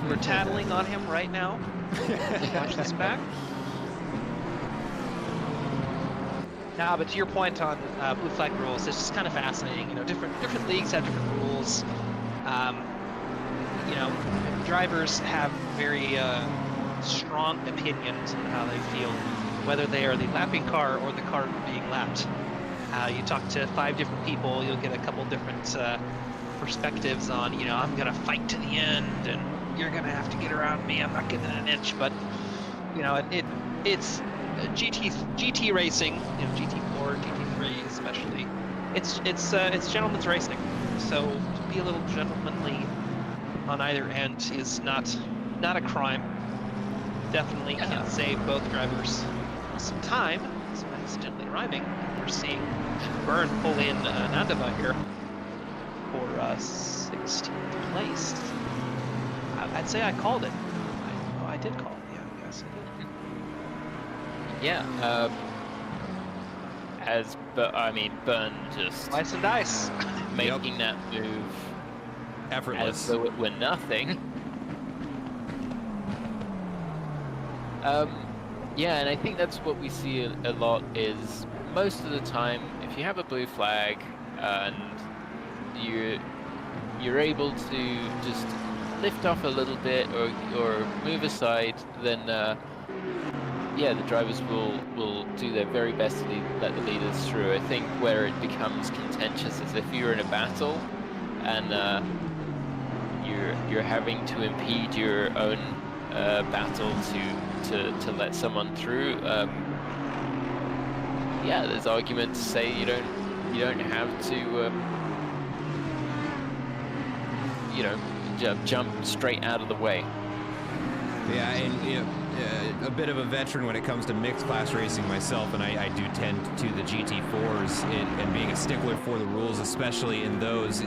we're tattling on him right now. Watch this back. Nah, but to your point on blue flag rules, it's just kind of fascinating. You know, different leagues have different rules. You know, drivers have very strong opinions on how they feel, whether they are the lapping car or the car being lapped. You talk to 5 different people, you'll get a couple different perspectives on, you know, I'm gonna fight to the end and you're gonna have to get around me, I'm not getting an inch. But you know, it's GT racing, you know, GT4, GT3 especially, it's gentleman's racing, so to be a little gentlemanly on either end is not a crime. Definitely can save both drivers some time, some accidentally rhyming. We're seeing Byrne pull in Nandava here for 16th place. I'd say I called it. I did call it. Yeah, I guess I did. Yeah. Byrne just slice and dice, making that move effortless, as though it were nothing. Yeah, and I think that's what we see a lot. Is most of the time, if you have a blue flag and you're able to just lift off a little bit or move aside, then yeah, the drivers will do their very best to let the leaders through. I think where it becomes contentious is if you're in a battle and you're having to impede your own battle to let someone through. Yeah, there's argument to say you don't have to you know, jump straight out of the way. Yeah, and you know, a bit of a veteran when it comes to mixed class racing myself, and I do tend to the GT4s and being a stickler for the rules, especially in those.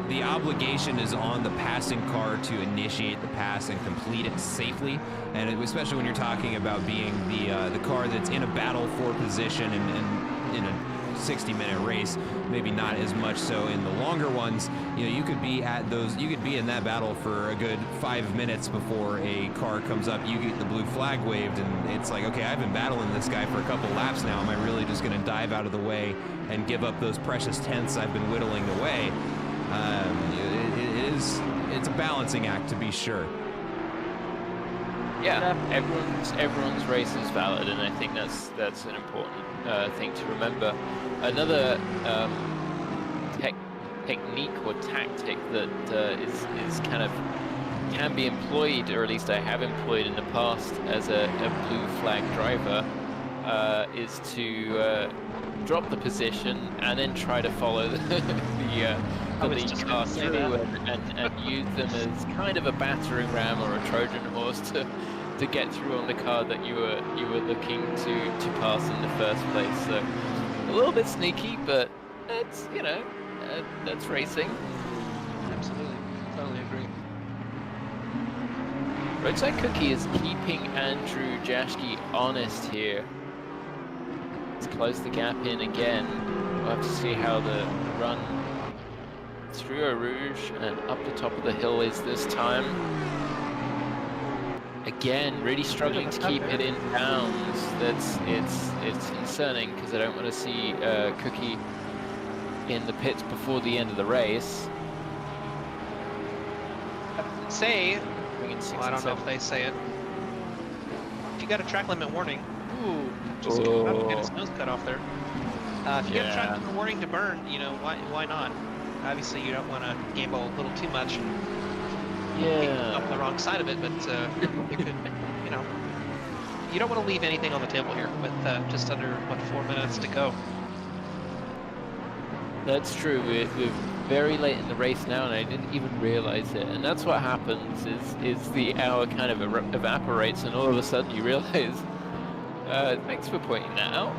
The obligation is on the passing car to initiate the pass and complete it safely, and especially when you're talking about being the car that's in a battle for position and in a 60-minute race, maybe not as much so in the longer ones. You know, you could be in that battle for a good 5 minutes before a car comes up, you get the blue flag waved, and it's like, okay, I've been battling this guy for a couple laps now. Am I really just going to dive out of the way and give up those precious tenths I've been whittling away? It's a balancing act, to be sure. Yeah, everyone's race is valid, and I think that's an important thing to remember. Another technique or tactic that is kind of can be employed, or at least I have employed in the past as a blue flag driver, is to drop the position and then try to follow the lead car through and use them as kind of a battering ram or a Trojan horse to get through on the car that you were looking to pass in the first place. So a little bit sneaky, but it's, you know, that's racing. Absolutely, totally agree. Roadside Cookie is keeping Andrew Jaschke honest here. Let's close the gap in again. We'll have to see how the run through Eau Rouge and up the top of the hill is this time. Again, really struggling to keep it in bounds. It's concerning because I don't want to see Cookie in the pits before the end of the race. Say, well, I don't know if they say it. If you got a track limit warning, just about to get his nose cut off there. If you got a track limit warning to burn, you know, why not? Obviously, you don't want to gamble a little too much. Up on the wrong side of it, but you could, you know, you don't want to leave anything on the table here with just under, what, 4 minutes to go. That's true. We're very late in the race now, and I didn't even realize it. And that's what happens is the hour kind of evaporates, and all of a sudden you realize. Thanks for pointing that out.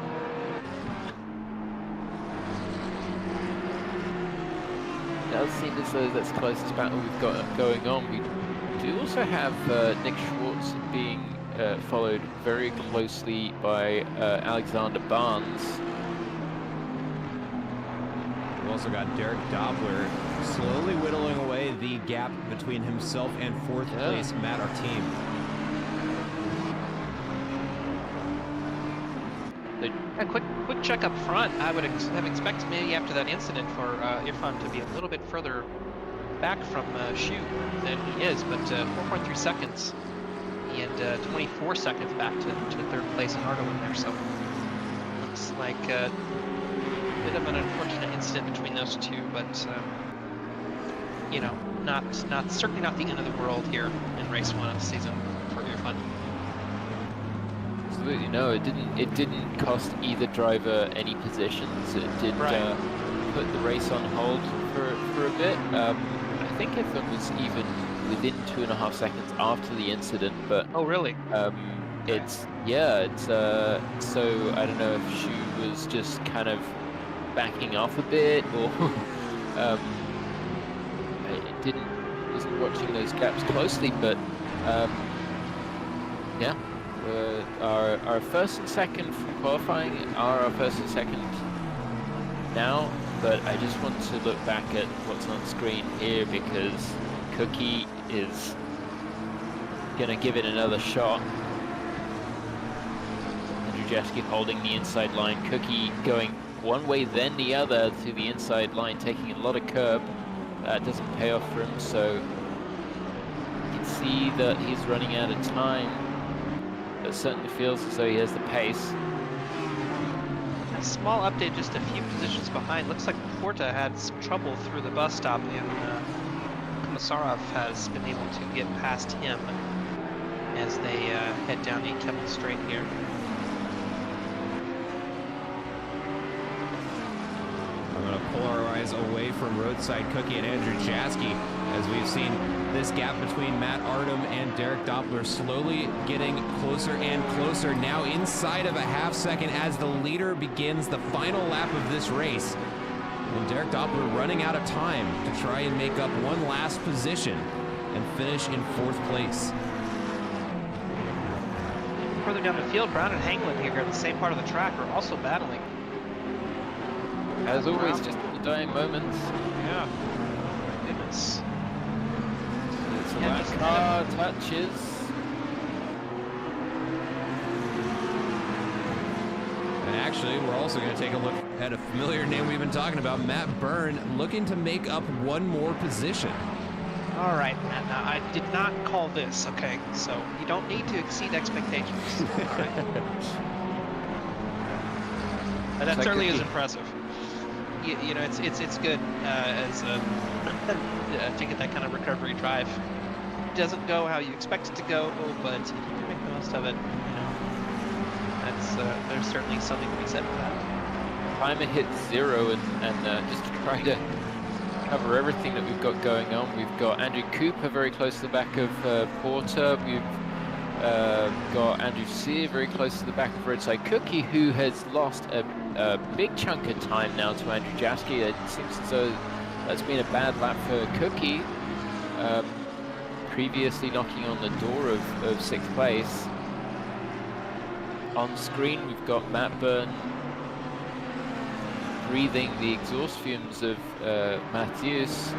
It does seem as though that's the closest battle we've got going on. We do also have Nick Schwartz being followed very closely by Alexander Barnes. We've also got Derek Doppler slowly whittling away the gap between himself and fourth place Matt Arteam. A quick check up front. I would have expected maybe after that incident for Irfan to be a little bit further back from Shu than he is, but 4.3 seconds and 24 seconds back to third place in Ardo in there. So looks like a bit of an unfortunate incident between those two, but you know, certainly not the end of the world here in race 1 of the season for Irfan. Absolutely no, it didn't cost either driver any positions. It did put the race on hold for a bit. I think Irfan was even within 2.5 seconds after the incident, but oh really? So I don't know if Shu was just kind of backing off a bit, or wasn't watching those gaps closely, but yeah. Our first and second from qualifying are our first and second now, but I just want to look back at what's on screen here because Cookie is going to give it another shot. Andrew Jaschke holding the inside line, Cookie going one way then the other to the inside line, taking a lot of curb. That doesn't pay off for him, so you can see that he's running out of time. It certainly feels as though he has the pace. A small update, just a few positions behind. Looks like Porta had some trouble through the bus stop, and Komisarov has been able to get past him as they head down the Keppel Straight here. I'm going to pull our eyes away from Roadside Cookie and Andrew Jaschke as we've seen this gap between Matt Artem and Derek Doppler slowly getting closer and closer, now inside of a half second as the leader begins the final lap of this race. And Derek Doppler running out of time to try and make up one last position and finish in fourth place. Further down the field, Brown and Hanglin here at the same part of the track are also battling. As always, just the dying moments. Yeah. Goodness. So that car touches. And actually, we're also going to take a look at a familiar name we've been talking about, Matt Byrne, looking to make up one more position. All right, Matt, now I did not call this, okay? So you don't need to exceed expectations, all right? That certainly is impressive. You know, it's good as to get that kind of recovery drive. It doesn't go how you expect it to go, but you can make the most of it. You know, That's there's certainly something to be said for that. Timer hit 0, and just to try to cover everything that we've got going on, we've got Andrew Cooper very close to the back of Porter. We've got Andrew Sear very close to the back of Roadside Cookie, who has lost a big chunk of time now to Andrew Jaski. It seems as though that's been a bad lap for Cookie, previously knocking on the door of 6th place. On screen, we've got Matt Byrne breathing the exhaust fumes of Matthews.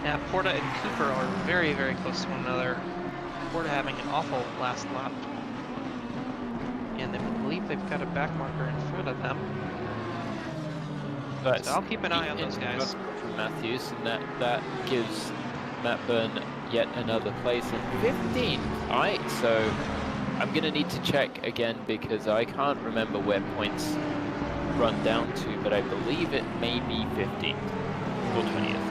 Yeah, Porta and Cooper are very, very close to one another. Porta having an awful last lap. And I believe they've got a back marker in front of them. But so I'll keep an eye on those guys. From Matthews, and that gives Matt Byrne yet another place in 15th. Alright, so I'm going to need to check again because I can't remember where points run down to, but I believe it may be 15th or 20th.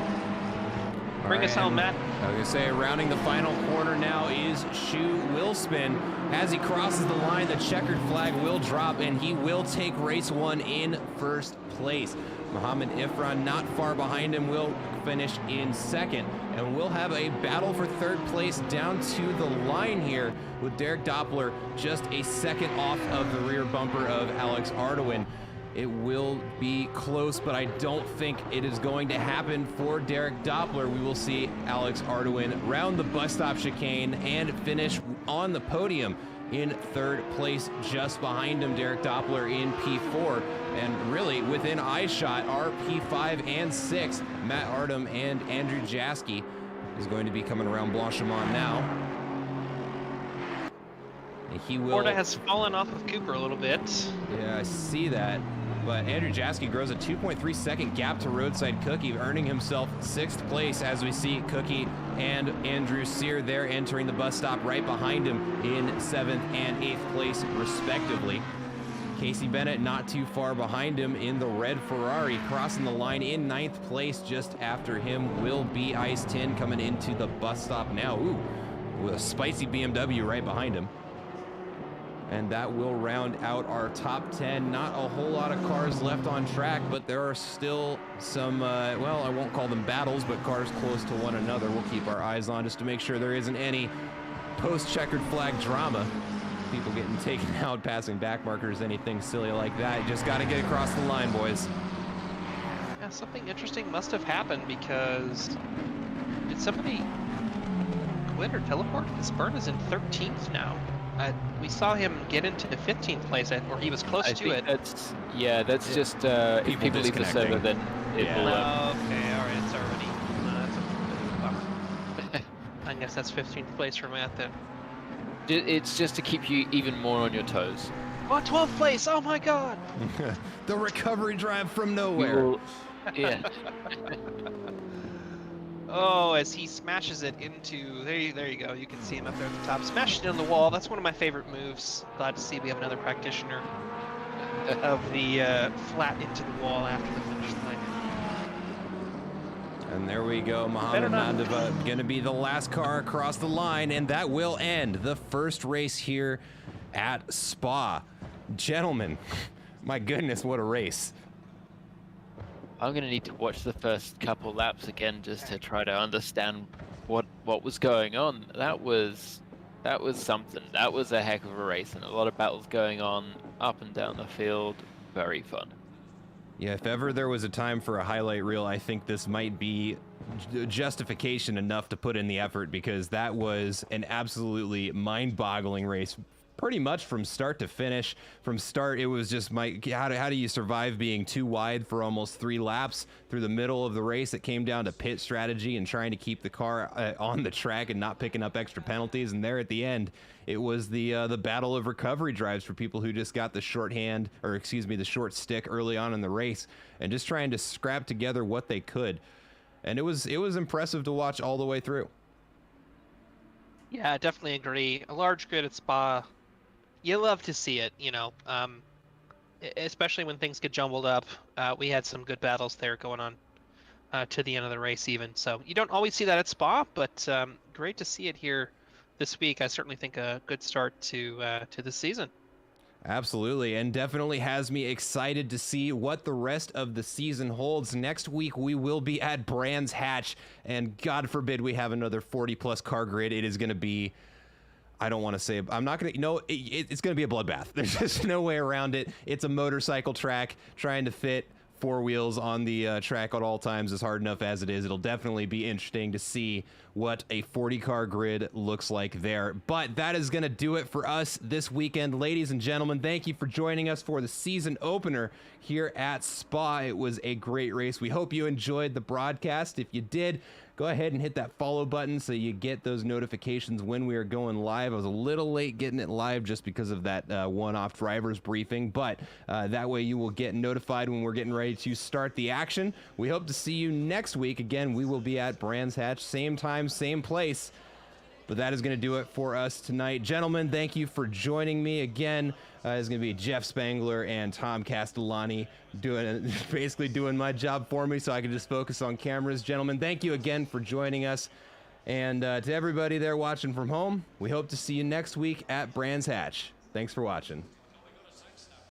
Bring us home, Matt. I was going to say, rounding the final corner now is Shu Willspin. As he crosses the line, the checkered flag will drop, and he will take race 1 in first place. Mohammed Ifran, not far behind him, will finish in 2nd. And we'll have a battle for 3rd place down to the line here with Derek Doppler just a 2nd off of the rear bumper of Alex Ardoin. It will be close, but I don't think it is going to happen for Derek Doppler. We will see Alex Ardoin round the bus stop chicane and finish on the podium in 3rd place. Just behind him, Derek Doppler in P4. And really, within eyeshot are P5 and 6. Matt Artem and Andrew Jaski is going to be coming around Blanchimont now. And he will... Porta has fallen off of Cooper a little bit. Yeah, I see that. But Andrew Jaski grows a 2.3 second gap to Roadside Cookie, earning himself 6th place as we see Cookie and Andrew Sear there entering the bus stop right behind him in 7th and 8th place respectively. Casey Bennett not too far behind him in the red Ferrari, crossing the line in 9th place. Just after him will be Ice Tin coming into the bus stop now. Ooh, with a spicy BMW right behind him. And that will round out our top 10. Not a whole lot of cars left on track, but there are still some, well, I won't call them battles, but cars close to one another we'll keep our eyes on just to make sure there isn't any post-checkered flag drama. People getting taken out, passing back markers, anything silly like that. You just got to get across the line, boys. Yeah, something interesting must have happened because did somebody quit or teleport? Because Byrne is in 13th now. We saw him get into 15th place, or he was close to it. That's, yeah, that's just if people leave the server, then it will. Okay, all right, it's already. That's a bummer. I guess that's 15th place for Matt then. It's just to keep you even more on your toes. Oh, 12th place! Oh my God! The recovery drive from nowhere. Yeah. Oh, as he smashes it into, there you go, you can see him up there at the top. Smashed it on the wall, that's one of my favorite moves. Glad to see we have another practitioner of the flat into the wall after the finish line. And there we go, Mohammed Mandava going to be the last car across the line, and that will end the first race here at Spa. Gentlemen, my goodness, what a race. I'm going to need to watch the first couple laps again just to try to understand what was going on. That was something. That was a heck of a race, and a lot of battles going on up and down the field. Very fun. Yeah, if ever there was a time for a highlight reel, I think this might be justification enough to put in the effort, because that was an absolutely mind-boggling race. Pretty much from start to finish. From start, it was just how do you survive being too wide for almost 3 laps through the middle of the race? It came down to pit strategy and trying to keep the car on the track and not picking up extra penalties. And there at the end, it was the battle of recovery drives for people who just got the shorthand, or excuse me, the short stick early on in the race, and just trying to scrap together what they could. And it was impressive to watch all the way through. Yeah, I definitely agree. A large grid at Spa. You love to see it, you know, especially when things get jumbled up. We had some good battles there going on to the end of the race even. So you don't always see that at Spa, but great to see it here this week. I certainly think a good start to the season. Absolutely, and definitely has me excited to see what the rest of the season holds. Next week, we will be at Brands Hatch, and God forbid we have another 40-plus car grid. It is going to be, I don't want to say, I'm not going to, it's going to be a bloodbath. There's just no way around it. It's a motorcycle track. Trying to fit 4 wheels on the track at all times is hard enough as it is. It'll definitely be interesting to see what a 40-car grid looks like there. But that is going to do it for us this weekend. Ladies and gentlemen, thank you for joining us for the season opener here at Spa. It was a great race. We hope you enjoyed the broadcast. If you did, go ahead and hit that follow button so you get those notifications when we are going live. I was a little late getting it live just because of that one-off driver's briefing, but that way you will get notified when we're getting ready to start the action. We hope to see you next week. Again, we will be at Brands Hatch, same time, same place. But that is going to do it for us tonight. Gentlemen, thank you for joining me again. It's going to be Jeff Spangler and Tom Castellani basically doing my job for me so I can just focus on cameras. Gentlemen, thank you again for joining us. And to everybody there watching from home, we hope to see you next week at Brands Hatch. Thanks for watching.